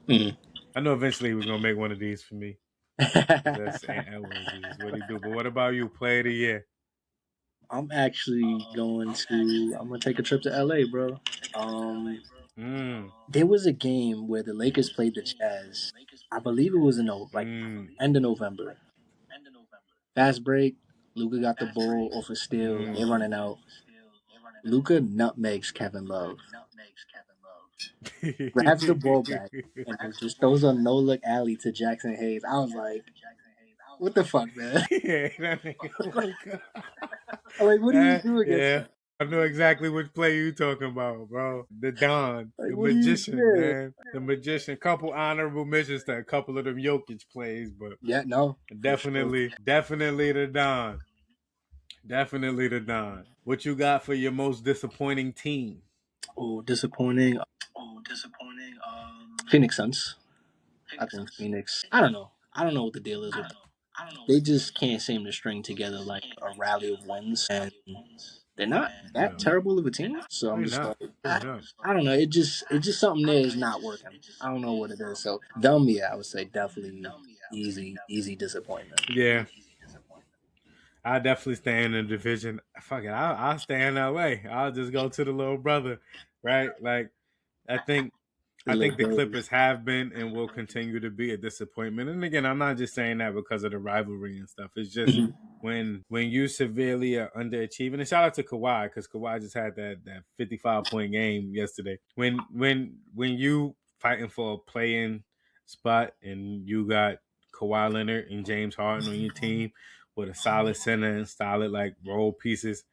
Mm. I know eventually he was gonna make one of these for me. Because that's Ant Edwards is what he do. But what about you? Play of the year. I'm actually I'm gonna take a trip to LA, bro. Mm. There was a game where the Lakers played the Jazz. I believe it was in Mm. end of November. Fast break. Luca got the ball off a steal. Mm. They're running out. Luca nutmegs Kevin Love, grabs the ball back, and then just throws a no look alley to Jackson Hayes. I was like, "What the fuck, man? Yeah, that nigga. Like, what do you do against Yeah. him? I know exactly which play you talking about, bro. The Don, Like, the what do you? magician, Yeah, man. The magician. Couple honorable mentions to a couple of them Jokic plays, but yeah, no, for sure. definitely the Don. Definitely the Don. What you got for your most disappointing team? Oh, disappointing. Phoenix Suns. I think Phoenix. I don't know. I don't know what the deal is with them. They just can't seem to string together like a rally of wins, and they're not that No. terrible of a team. So I'm They're just not. like, They're not. I don't know. It just something there is not working. I don't know what it is. So them, yeah, I would say definitely easy disappointment. Yeah. I definitely stay in the division. Fuck it, I'll stay in LA. I'll just go to the little brother, right? Like I think The I little think the Bills. Clippers have been and will continue to be a disappointment. And again, I'm not just saying that because of the rivalry and stuff. It's just Mhm. when you severely are underachieving. And shout out to Kawhi because Kawhi just had that 55-point game yesterday. When you fighting for a play-in spot and you got Kawhi Leonard and James Harden on your team with a solid center and solid like role pieces.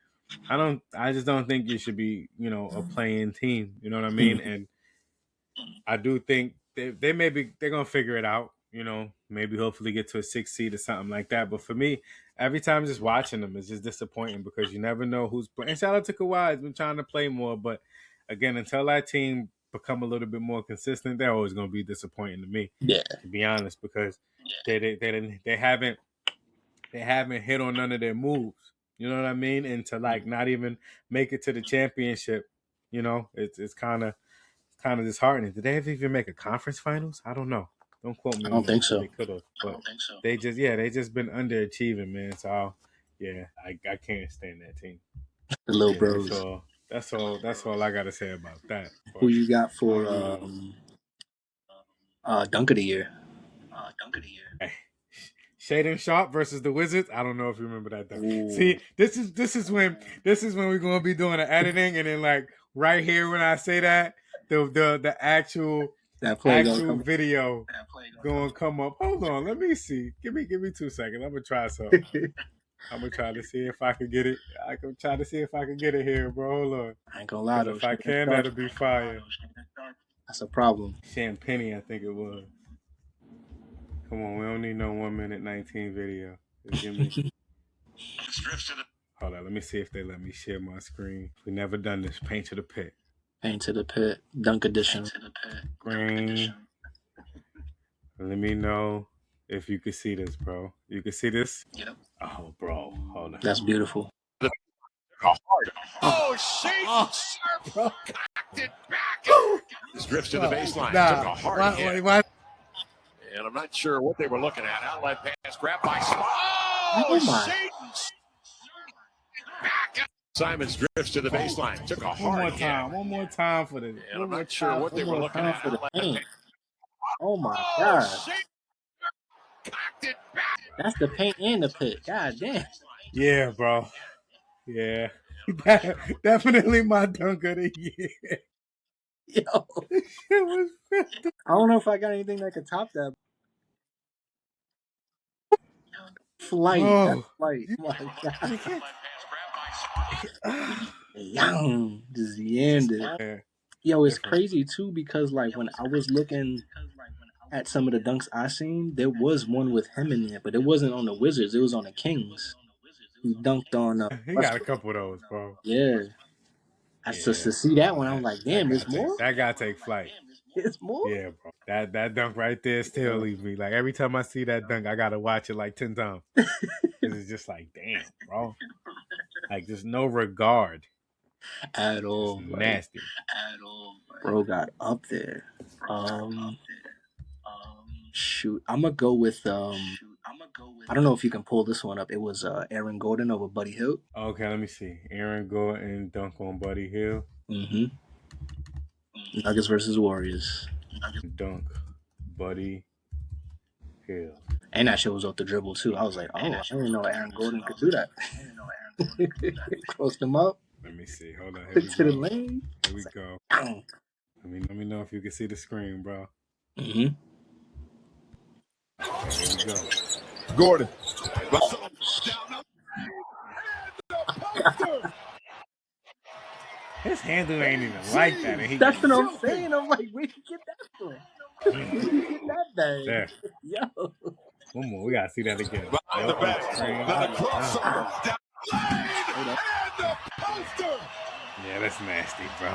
I just don't think you should be, a playing team. You know what I mean? Mhm. And I do think they're gonna figure it out. Maybe hopefully get to a 6 seed or something like that. But for me, every time just watching them is just disappointing because you never know who's playing. And shout out to Kawhi, has been trying to play more, but again, until that team become a little bit more consistent, they're always gonna be disappointing to me, Yeah, to be honest, because they haven't hit on none of their moves. You know what I mean? And to like not even make it to the championship, it's kind of disheartening. Did they ever even make a conference finals? I don't know. Don't quote me I on don't that, think but so. they could have. But they just been underachieving, man. So yeah, I can't stand that team. The little Yeah, that's bros. all. That's all I gotta say about that. Who But you got for dunk of the year? hey, Shaden Sharp versus the Wizards. I don't know if you remember that though. Ooh, See, this is when we're gonna be doing the editing, and then like right here when I say that, the actual that play gonna actual come. video gonna come up. Hold on, let me see. Give me 2 seconds. I'm gonna try something. I'm gonna try to see if I can get it. I can try to see if I can get it here, bro. Hold on, I ain't gonna lie because though, if I Shannon can, Sharp, that'll be fire. that's a problem. Champagne, I think it was. Come on, we don't need no 1 minute 19 video. Just give me. Hold on, let me see if they let me share my screen. We never done this. Paint to the pit. Paint to the pit, dunk edition. Green. Let me know if you can see this, bro. You can see this? Oh, bro. Hold on. That's beautiful. Oh, Shane Sharp Bro. cocked it back. This drifts to the baseline. Nah. Took a hard hit. Why? And I'm not sure what they were looking at. Outlet pass grabbed by Smart. Oh Oh, my! Shane back. Simons drifts to the baseline. Took a One hard more hit. time. One more time for this. And One I'm more not sure time. what they were looking Time at. for the Outlet paint. pass. Oh my Oh, god! Shane cocked it back. That's the paint and the pit. God damn. Yeah, bro. Yeah. Definitely my dunk of the year. Yo, This shit was I don't know if I got anything that could top that. Flight. That's bro. flight. Oh my god. Ah. Young. Just Just yammed it. all Yo, it's different. crazy too because like when I was looking at some of the dunks I seen, there was one with him in there, but it wasn't on the Wizards. It was on the Kings. He dunked on He got a Westbrook. couple of those, bro. Yeah. To see that one, I'm like, damn, there's more. That gotta take flight. It's more. Yeah, bro. That dunk right there still leaves me. Like every time I see that dunk, I gotta watch it like 10 times. Cause it's just like, damn, bro. Like there's no regard at all. It's nasty. At all. Bro got up there. Shoot, I'm gonna go with I don't know if you can pull this one up. It was Aaron Gordon over Buddy Hield. Okay, let me see. Aaron Gordon dunk on Buddy Hield. Mm-hmm. Nuggets versus Warriors. Dunk, Buddy Hield. And that shit was off the dribble too. I was like, oh, I didn't know Aaron Gordon could do that. Closed him up. Let me see. Hold on. Here we to go. the lane. Here we go. Let me know if you can see the screen, bro. Mm-hmm. Okay, here we go. Gordon. His handle ain't even like that. And That's what I'm saying. I'm like, where'd you get that from? Where'd you get that bag? There. Yo. One more. We gotta see that again. Behind the back. Then the crossover. Down the lane. And the poster. Yeah, that's nasty, bro.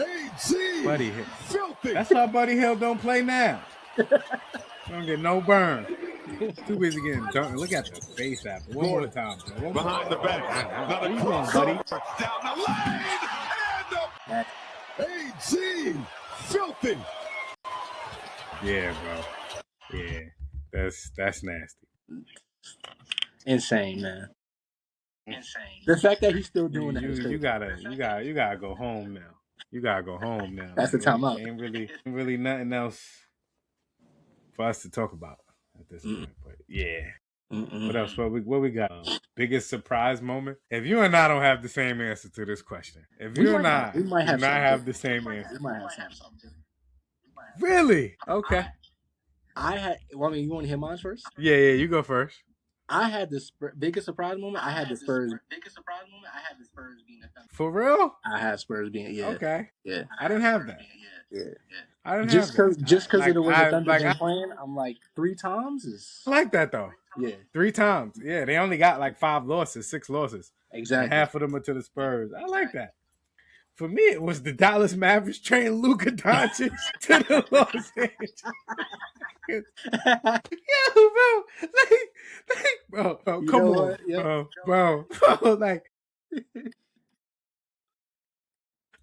AG. Buddy Hield. Filthy. That's why Buddy Hield don't play now. Don't get no burn. Too busy getting dunked. Look at the face after. One more time, bro. Behind the back. Now the crossover. Down the lane. And the AG. Filthy. Yeah, bro. Yeah. That's nasty. Insane, man. Insane. The fact that he's still doing that. You gotta go home now. You gotta go home now. That's the timeout. Ain't really nothing else for us to talk about at this point. But yeah. What else? What we got? Biggest surprise moment? If you and I don't have the same answer to this question, if you and I do not have the same answer, we might have something. Really? Okay. You want to hear mine first? Yeah, you go first. I had the biggest surprise moment. I had the Spurs. Being a For real? I had Spurs being Okay. Yeah. I didn't have that. Yeah. I didn't just have that. Just because of the way the Thunder been playing, I'm like 3 times is. I like that though. Yeah. 3 times. Yeah, they only got like 6 losses. Exactly. And half of them are to the Spurs. I like that. For me, it was the Dallas Mavericks trading Luka Doncic to the Los Angeles. Yo, bro, come on, bro, like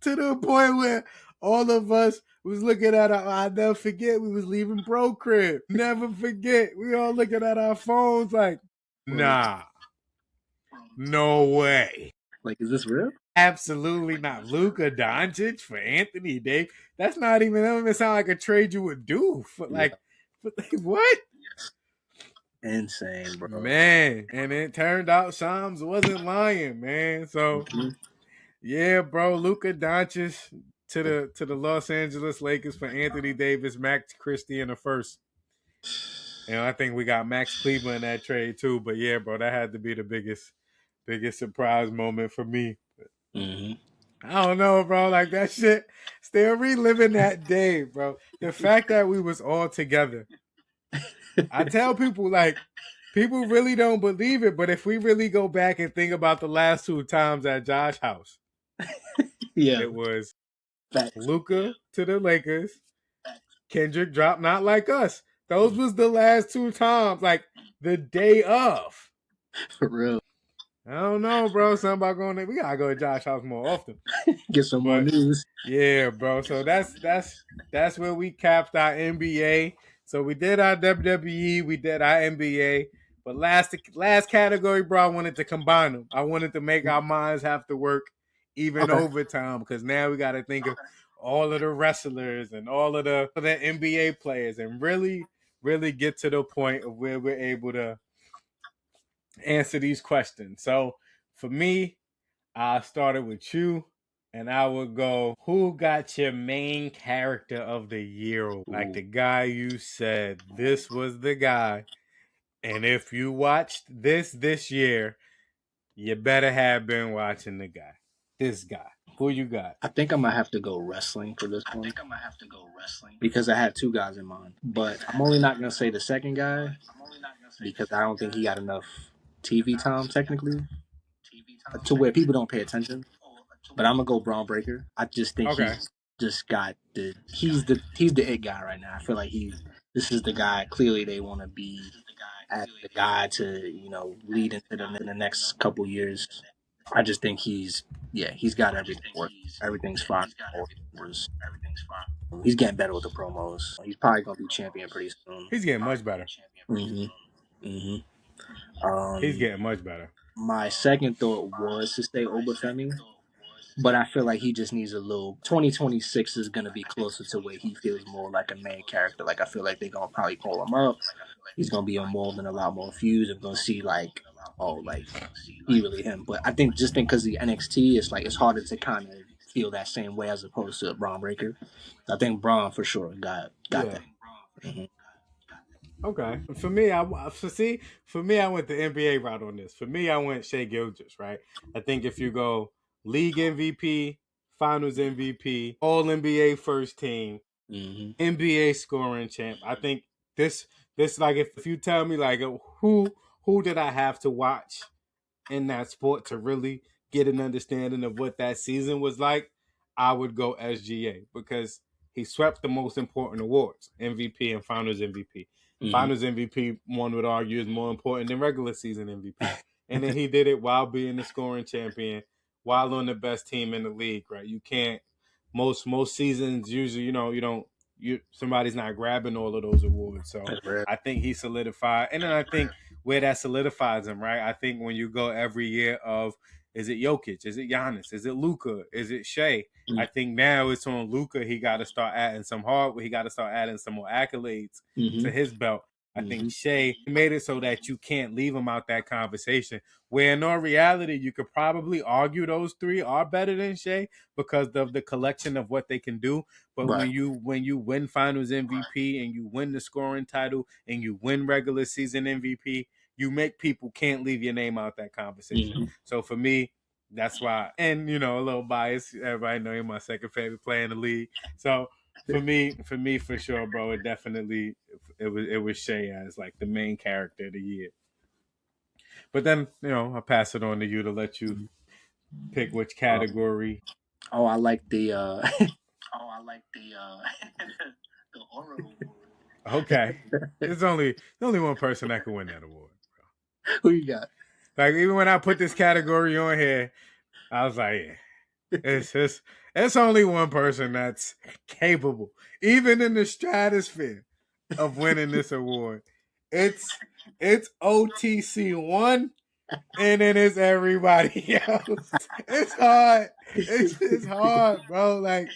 to the point where all of us was looking at I'll never forget, we was leaving bro crib. Never forget, we all looking at our phones like, nah, no way. Like, is this real? Absolutely not. Luka Doncic for Anthony Davis. That don't even sound like a trade you would do for like. What? Insane, bro. Man. And it turned out Shams wasn't lying, man. So, yeah, bro. Luka Doncic to the Los Angeles Lakers for Anthony Davis, Max Christie in the first. And I think we got Max Kleber in that trade too. But yeah, bro, that had to be the biggest surprise moment for me. I don't know, bro. Like that shit, still reliving that day, bro. The fact that we was all together. I tell people, like, people really don't believe it, but if we really go back and think about the last 2 times at Josh's house, it was Luka to the Lakers, Kendrick dropped Not Like Us. Those was the last 2 times, like the day of. For real. I don't know, bro. Something about going there. We gotta go to Josh's house more often. Get some more news. Yeah, bro. So that's where we capped our NBA. So we did our WWE, we did our NBA. But last category, bro, I wanted to combine them. I wanted to make our minds have to work even overtime, because now we got to think of all of the wrestlers and all of the NBA players and really, really get to the point of where we're able to answer these questions. So for me, I started with you, and I would go, who got your main character of the year? Like the guy you said, this was the guy. And if you watched this year, you better have been watching the guy. This guy. Who you got? I think I might have to go wrestling for this one. Because I had 2 guys in mind. But I'm only not going to say the second guy because I don't think he got enough TV time, technically, to where people don't pay attention. but I'm gonna go Braun Breaker. I just think Okay. he's just got he's the it guy right now. I feel like this is the guy. Clearly, they want to be at the guy to lead into the next couple years. I just think he's got everything working. Everything's fine. He's getting better with the promos. He's probably gonna be champion pretty soon. He's getting much better. hmm hmm He's Um, getting much better. my second thought was to say Obafemi, but I feel like he just needs a little. 2026 is gonna be closer to where he feels more like a main character. Like I feel like they're gonna probably call him up. He's gonna be involved in a lot more feuds. I'm gonna see like he really him. But I think just because the NXT is like it's harder to kind of feel that same way as opposed to Braun Breaker. I think Braun for sure got Yeah. that. Mm-hmm. Okay. For me, I went the NBA route on this. For me, I went Shea Gilgeous, right? I think if you go league MVP, finals MVP, all NBA first team, Mm-hmm. NBA scoring champ, I think this like if you tell me like who did I have to watch in that sport to really get an understanding of what that season was like, I would go SGA because he swept the most important awards, MVP and Finals MVP. Mm-hmm. Finals MVP, one would argue, is more important than regular season MVP. And then he did it while being the scoring champion, while on the best team in the league, right? You can't most seasons usually, somebody's not grabbing all of those awards. So I think he solidified. And then I think where that solidifies him, right? I think when you go every year of is it Jokic? Is it Giannis? Is it Luka? Is it Shea? Mm-hmm. I think now it's on Luka. He got to start adding some hardware. He got to start adding some more accolades to his belt. I think Shea made it so that you can't leave him out that conversation. Where in all reality, you could probably argue those three are better than Shea because of the collection of what they can do. But Right. when you win Finals MVP and you win the scoring title and you win regular season MVP, you make people can't leave your name out that conversation. So for me, that's why. And a little bias. Everybody know he's my second favorite player in the league. So for me, for sure, bro, it was Shea as like the main character of the year. But then I pass it on to you to let you pick which category. Oh, I like the the Aura Award. Okay, there's only one person that can win that award, bro. Who you got? Like even when I put this category on here, I was like, yeah, it's only one person that's capable, even in the stratosphere, of winning this award. It's OTC1, and then it's everybody else. It's hard. It's hard, bro. Like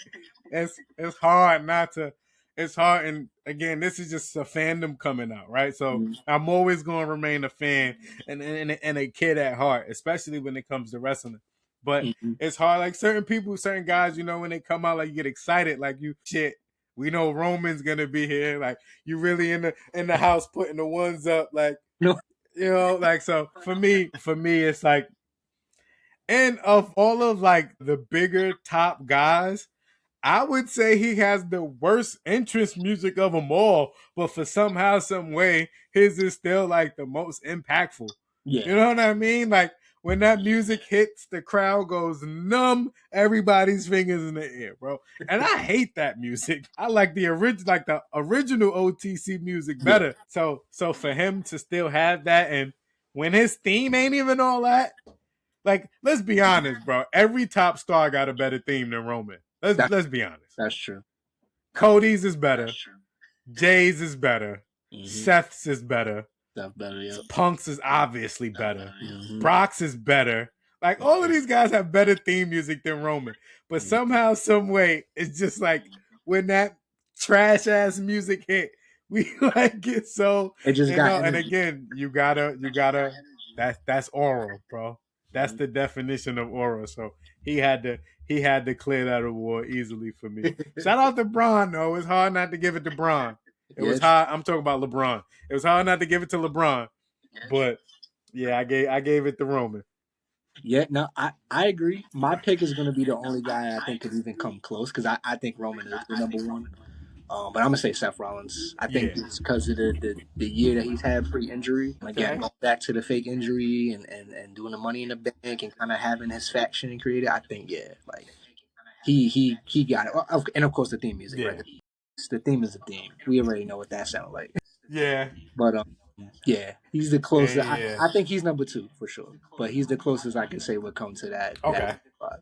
it's hard not to. It's hard, and again, this is just a fandom coming out, right? So I'm always going to remain a fan and a kid at heart, especially when it comes to wrestling. But it's hard. Like certain people, certain guys, when they come out, like you get excited, like you shit. We know Roman's gonna be here. Like you really in the house putting the ones up, like No. like so. For me, it's like, and of all of like the bigger top guys, I would say he has the worst entrance music of them all, but for somehow, some way, his is still like the most impactful. Yeah. You know what I mean? Like when that music hits, the crowd goes numb, everybody's fingers in the air, bro. And I hate that music. I like the original OTC music better. Yeah. So for him to still have that, and when his theme ain't even all that, like let's be honest, bro. Every top star got a better theme than Roman. Let's be honest. That's true. Cody's is better. Jay's is better. Seth's is better. Yeah. Punk's is obviously better. Brock's is better. Like all of these guys have better theme music than Roman. But somehow, some way, it's just like when that trash ass music hit, we like get so. It just got. And again, you gotta. That's oral, bro. That's the definition of aura. So he had to clear that award easily for me. Shout out to Braun though. It's hard not to give it to Braun. It was hard. I'm talking about LeBron. It was hard not to give it to LeBron. But yeah, I gave it to Roman. Yeah, no, I agree. My pick is going to be the only guy I think could even come close because I think Roman is the number one. But I'm gonna say Seth Rollins. I think it's because of the year that he's had pre-injury. Again, going back to the fake injury and doing the Money in the Bank and kind of having his faction created. I think like he got it. And of course the theme music, right? The theme is the theme. We already know what that sounds like. Yeah. But yeah, he's the closest. Yeah. I think he's number 2 for sure. But he's the closest I can say would come to that. Okay. That spot.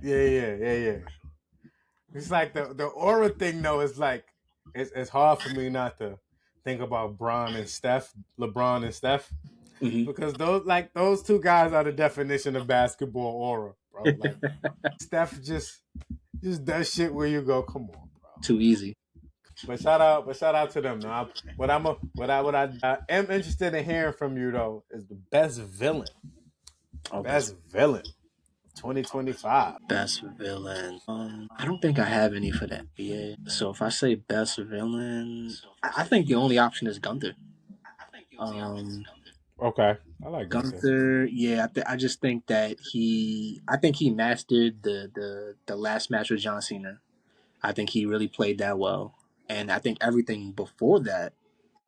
Yeah. It's like the aura thing though is like it's hard for me not to think about LeBron and Steph, because those two guys are the definition of basketball aura, bro. Like Steph just does shit where you go, come on, bro. Too easy. But shout out to them. Now, what I am interested in hearing from you though is the best villain. Best villain. 2025. Best villain. I don't think I have any for the NBA. So if I say best villain, I think the only option is Gunther. Okay, I like Gunther. Yeah, I just think that I think he mastered the last match with John Cena. I think he really played that well, and I think everything before that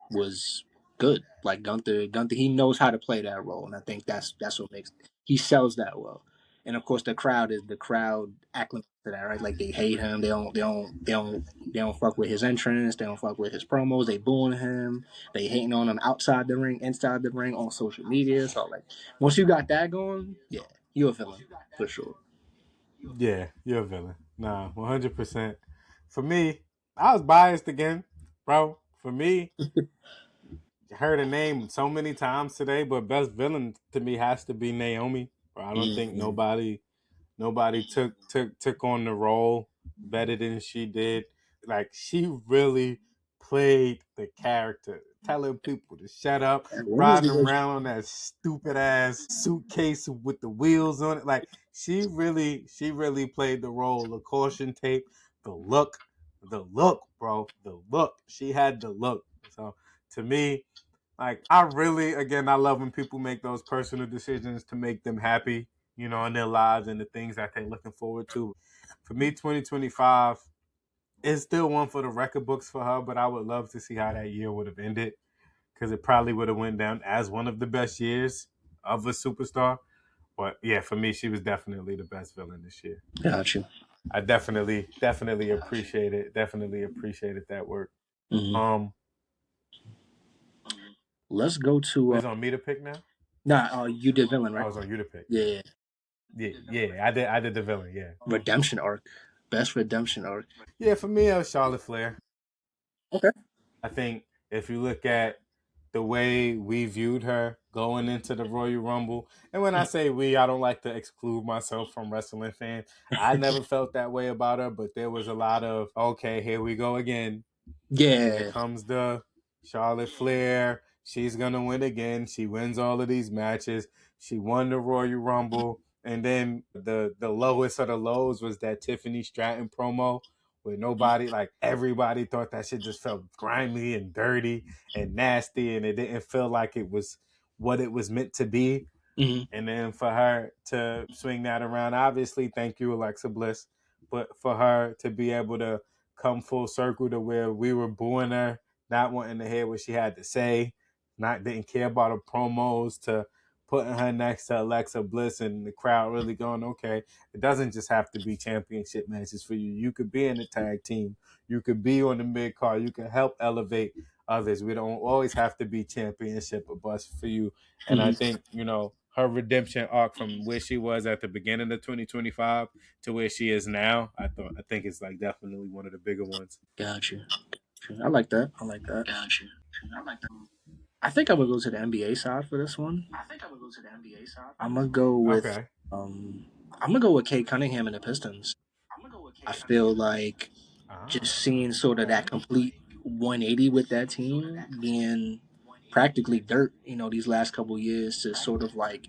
was good. Like Gunther, he knows how to play that role, and I think that's what makes he sells that well. And of course, the crowd acclimates to that, right? Like they hate him. They don't fuck with his entrance. They don't fuck with his promos. They booing him. They hating on him outside the ring, inside the ring, on social media. So like, once you got that going, yeah, you're a villain for sure. Yeah, you're a villain. Nah, 100%. For me, I was biased again, bro. For me, I heard her name so many times today, but best villain to me has to be Naomi. Bro, I don't think nobody took on the role better than she did. Like she really played the character, telling people to shut up, riding around on that stupid ass suitcase with the wheels on it. Like she really played the role. The caution tape, the look, bro, the look. She had the look. So to me, like I love when people make those personal decisions to make them happy, in their lives and the things that they're looking forward to. For me, 2025 is still one for the record books for her, but I would love to see how that year would have ended, because it probably would have went down as one of the best years of a superstar. But yeah, for me, she was definitely the best villain this year. Got you. I definitely appreciate it. Definitely appreciated that work. Let's go to. It's on me to pick now. Nah, you did villain, right? I was on you to pick. Yeah. I did the villain. Yeah. Redemption arc, best redemption arc. Yeah, for me, it was Charlotte Flair. Okay. I think if you look at the way we viewed her going into the Royal Rumble, and when I say we, I don't like to exclude myself from wrestling fans. I never felt that way about her, but there was a lot of, okay, here we go again. Yeah. Here comes the Charlotte Flair. She's going to win again. She wins all of these matches. She won the Royal Rumble. And then the lowest of the lows was that Tiffany Stratton promo where everybody thought that shit just felt grimy and dirty and nasty, and it didn't feel like it was what it was meant to be. Mm-hmm. And then for her to swing that around, obviously, thank you, Alexa Bliss, but for her to be able to come full circle to where we were booing her, not wanting to hear what she had to say, didn't care about her promos, to putting her next to Alexa Bliss and the crowd really going, okay, it doesn't just have to be championship matches for you. You could be in the tag team. You could be on the mid-card. You can help elevate others. We don't always have to be championship or bust for you. And I think, her redemption arc from where she was at the beginning of 2025 to where she is now, I think it's like definitely one of the bigger ones. Gotcha. I like that. I think I'm gonna go to the NBA side for this one. I'm gonna go with I'm gonna go with Kate Cunningham and the Pistons. I feel like just seeing sort of that complete 180 with that team being practically dirt, these last couple of years, to sort of like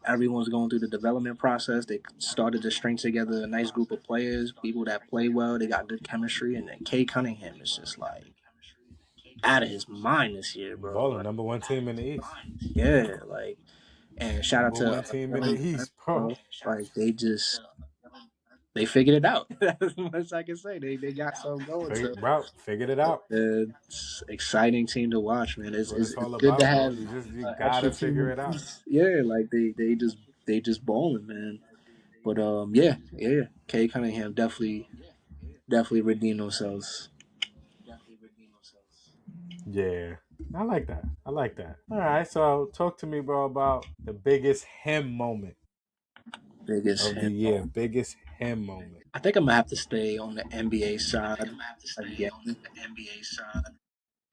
everyone's going through the development process. They started to string together a nice group of players, people that play well, they got good chemistry, and then Kate Cunningham is just like out of his mind this year, bro. Balling, number one team in the East. Yeah, and shout out to one team in the East, bro. Like they they figured it out. That's as much I can say. They got something going. So Bro, figured it out. it's exciting team to watch, man. That's what it's It's all good to about, bro. have You an extra gotta team figure in it out. peace. Yeah, like they just balling, man. But yeah. Kay Cunningham definitely redeemed themselves. Yeah. I like that. I like that. All right, so talk to me, bro, about the biggest him moment Biggest of the him. year. Biggest him moment. I think I'm gonna have to stay on the NBA side again.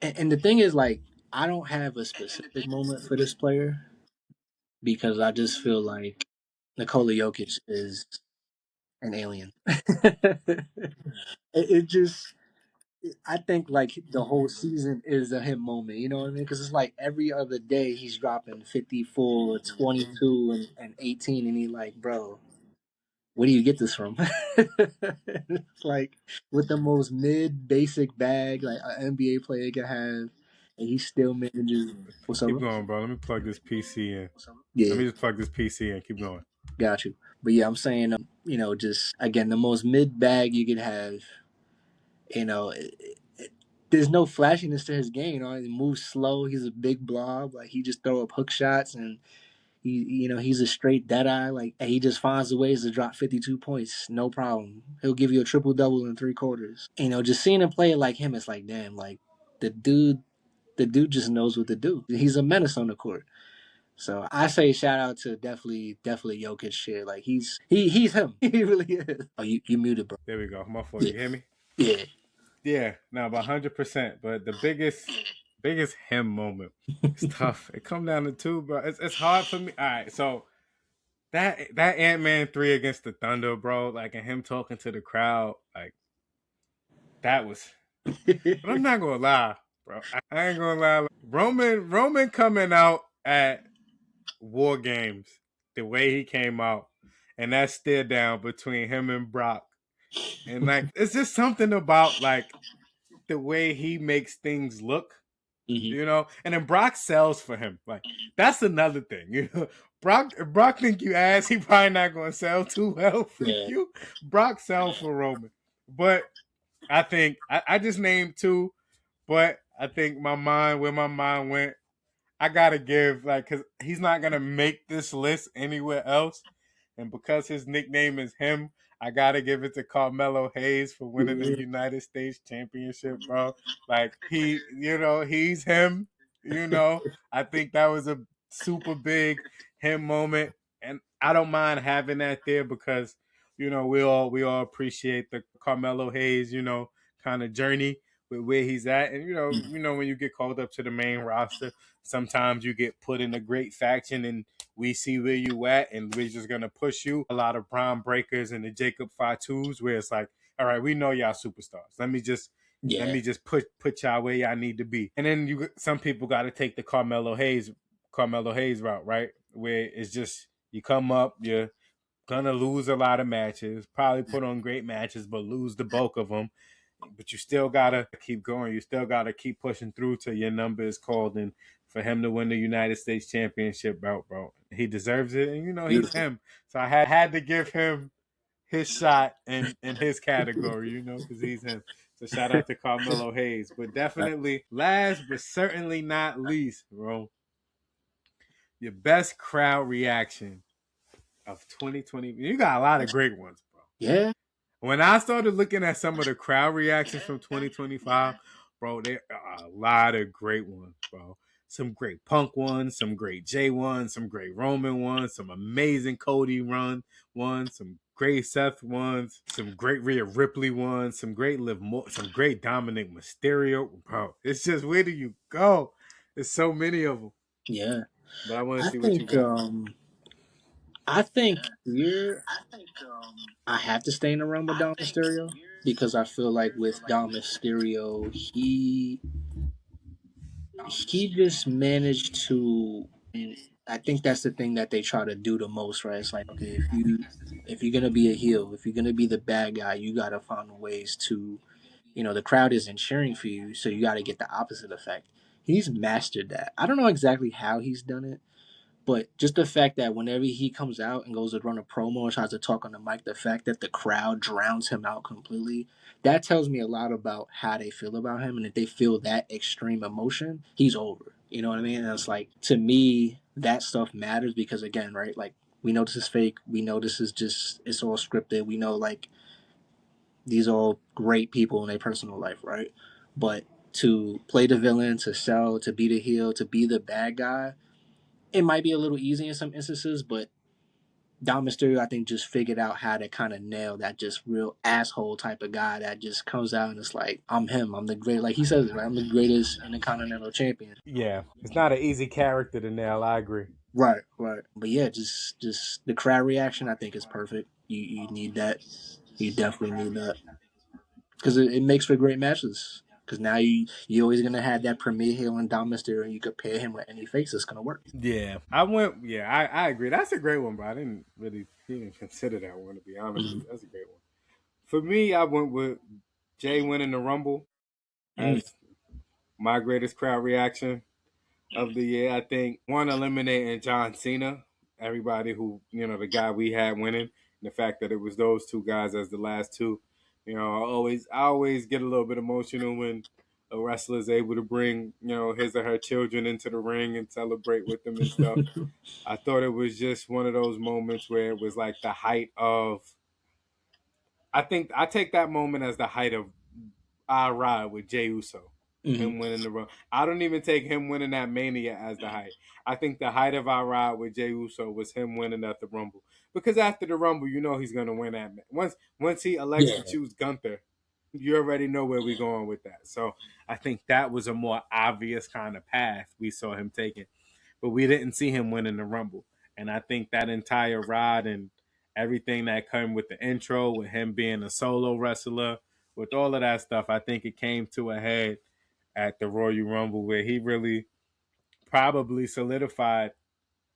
And the thing is, like, I don't have a specific moment for this player because I just feel like Nikola Jokic is an alien. It just, I think like the whole season is a him moment. You know what I mean? Because it's like every other day he's dropping 54, 22, and 18, and he like, bro, where do you get this from? It's like with the most mid basic bag like an NBA player can have, and he still manages. What's up, Keep bro? going, bro. Let me plug this PC in. Let Yeah, me just plug this PC in. Keep going. got you. But yeah, I'm saying, just again the most mid bag you could have. You know, there's no flashiness to his game. You know, he moves slow. He's a big blob. Like he just throw up hook shots, and he's a straight dead eye. Like and he just finds the ways to drop 52 points, no problem. He'll give you a triple double in 3 quarters. Just seeing him play like him, it's like damn, like the dude just knows what to do. He's a menace on the court. So I say shout out to definitely Jokic shit. Like he's him. He really is. Oh, you muted, bro. There we go. My fault. Yeah, You hear me? yeah. Yeah. Now about 100%. But the biggest him moment. It's tough. It come down to two, bro. It's hard for me. All right, so that Ant-Man 3 against the Thunder, bro, like and him talking to the crowd, like that was. But I'm not gonna lie, bro. I ain't gonna lie. Like, Roman coming out at War Games the way he came out, and that stare down between him and Brock, and like it's just something about like the way he makes things look. Hmm. And then Brock sells for him. Like that's another thing. Brock think you ass, he probably not gonna sell too well for Yeah. you. Brock sell for Roman. But I think I just named two, but I think where my mind went, I gotta give because he's not gonna make this list anywhere else, and because his nickname is him, I gotta give it to Carmelo Hayes for winning the Yeah. United States Championship, bro. Like he's him. I think that was a super big him moment, and I don't mind having that there because we all appreciate the Carmelo Hayes, kind of journey with where he's at, and when you get called up to the main roster, sometimes you get put in a great faction, and we see where you at, and we're just gonna push you. A lot of Brown Breakers and the Jacob Fatus, where it's like, all right, we know y'all superstars. Let me just put y'all where y'all need to be. And then some people got to take the Carmelo Hayes route, right? Where it's just you come up, you're gonna lose a lot of matches, probably put on great matches, but lose the bulk of them. But you still gotta keep going. You still gotta keep pushing through till your number is called, and for him to win the United States Championship bout, bro, he deserves it. And he's Beautiful. him. So I had to give him his shot in his category, because he's him. So shout out to Carmelo Hayes. But definitely last but certainly not least, bro, your best crowd reaction of 2020. You got a lot of great ones, bro. Yeah. When I started looking at some of the crowd reactions from 2025, bro, there are a lot of great ones, bro. Some great Punk ones, some great Jay ones, some great Roman ones, some amazing Cody run ones, some great Seth ones, some great Rhea Ripley ones, some great some great Dominic Mysterio, bro. It's just where do you go? There's so many of them, Yeah. but I want to I see what you think got. I think here I have to stay in the realm with Dom Mysterio because I feel like with Dom Mysterio, he just managed to, and I think that's the thing that they try to do the most, right? It's like, okay, if you're gonna be a heel, if you're gonna be the bad guy, you gotta find ways to, the crowd isn't cheering for you, so you gotta get the opposite effect. He's mastered that. I don't know exactly how he's done it, But just the fact that whenever he comes out and goes to run a promo and tries to talk on the mic, the fact that the crowd drowns him out completely, that tells me a lot about how they feel about him. And if they feel that extreme emotion, he's over. You know what I mean? And it's like, to me, that stuff matters because, again, right? Like, we know this is fake. We know this is just, it's all scripted. We know, like, these are all great people in their personal life, right? But to play the villain, to sell, to be the heel, to be the bad guy, it might be a little easy in some instances, but Dom Mysterio, I think, just figured out how to kind of nail that just real asshole type of guy that just comes out and it's like, I'm him. I'm the great, like he says, right? I'm the greatest Intercontinental Champion. Yeah, it's not an easy character to nail. I agree. Right, right. But yeah, just the crowd reaction, I think is perfect. You need that. You definitely need that because it makes for great matches. Because now you always gonna have that Premier Heel and Dom Mysterio, and you could pair him with any face that's gonna work. Yeah, I went. Yeah, I agree. That's a great one, bro. I didn't really even consider that one, to be honest with Mm-hmm. you. That's a great one. For me, I went with Jay winning the Rumble Mm. as my greatest crowd reaction of the year. I think one, eliminating John Cena. Everybody who, the guy we had winning, and the fact that it was those two guys as the last two. I always get a little bit emotional when a wrestler is able to bring, his or her children into the ring and celebrate with them and stuff. I thought it was just one of those moments where it was like the height of. I think I take that moment as the height of I Ride with Jey Uso, Mm-hmm. him winning the run. I don't even take him winning that Mania as the height. I think the height of I Ride with Jey Uso was him winning at the Rumble, because after the Rumble, he's gonna win that. Once he elects Yeah. to choose Gunther, you already know where we're going with that. So I think that was a more obvious kind of path we saw him taking, but we didn't see him winning the Rumble. And I think that entire ride and everything that came with the intro, with him being a solo wrestler, with all of that stuff, I think it came to a head at the Royal Rumble where he really probably solidified,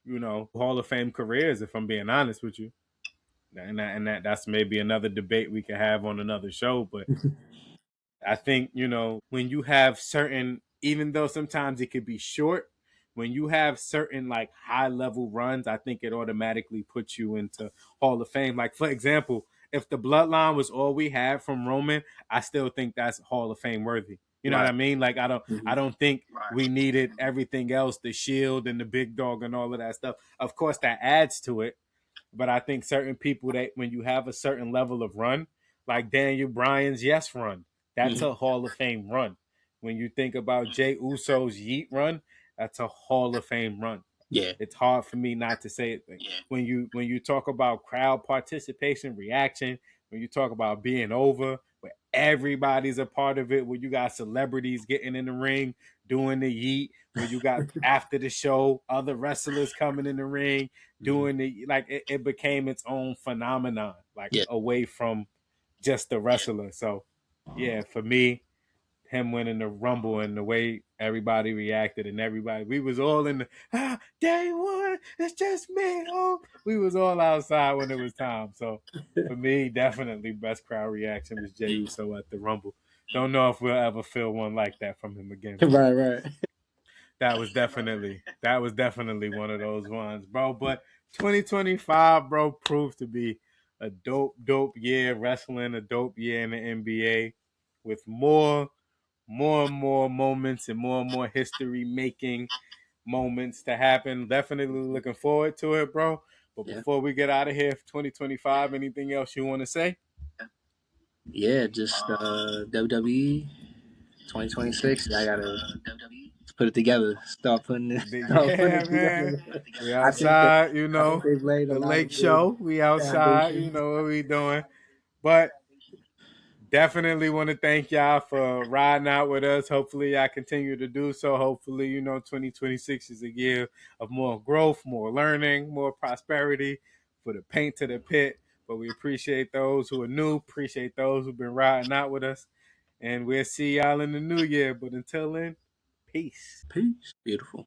Hall of Fame careers, if I'm being honest with you. And that's maybe another debate we could have on another show, but I think, when you have certain, even though sometimes it could be short, when you have certain like high level runs, I think it automatically puts you into Hall of Fame. Like, for example, if the bloodline was all we had from Roman, I still think that's Hall of Fame worthy. You know what Right. I mean? Like, I don't Mm-hmm. I don't think we needed everything else, the Shield and the Big Dog and all of that stuff. Of course that adds to it, but I think certain people, that when you have a certain level of run, like Daniel Bryan's Yes run, that's Mm-hmm. a Hall of Fame run. When you think about Jey Uso's Yeet run, that's a Hall of Fame run. Yeah. It's hard for me not to say it. When you talk about crowd participation, reaction, when you talk about being over, where everybody's a part of it, where you got celebrities getting in the ring doing the yeet, where you got after the show other wrestlers coming in the ring Mm-hmm. doing the, like, it became its own phenomenon, like Yeah. away from just the wrestler. So yeah, for me, him winning the Rumble and the way everybody reacted, and everybody, we was all in the day one, it's just me. Oh, we was all outside when it was time. So for me, definitely best crowd reaction was Jey Uso at the Rumble. Don't know if we'll ever feel one like that from him again. Right. Right. That was definitely one of those ones, bro. But 2025, bro, proved to be a dope year wrestling, a dope year in the NBA, with more and more moments and more history making moments to happen. Definitely looking forward to it, bro. But Yeah. before we get out of here for 2025, anything else you want to say? Yeah. Just WWE 2026. I gotta put it together. Start putting Yeah, it man. together. We I think that outside, I think they've laid a the lot lake of good show. We outside, foundation. what we doing. But definitely want to thank y'all for riding out with us. Hopefully, y'all continue to do so. Hopefully, 2026 is a year of more growth, more learning, more prosperity for the paint to the pit. But we appreciate those who are new, appreciate those who've been riding out with us. And we'll see y'all in the new year. But until then, peace. Peace. Beautiful.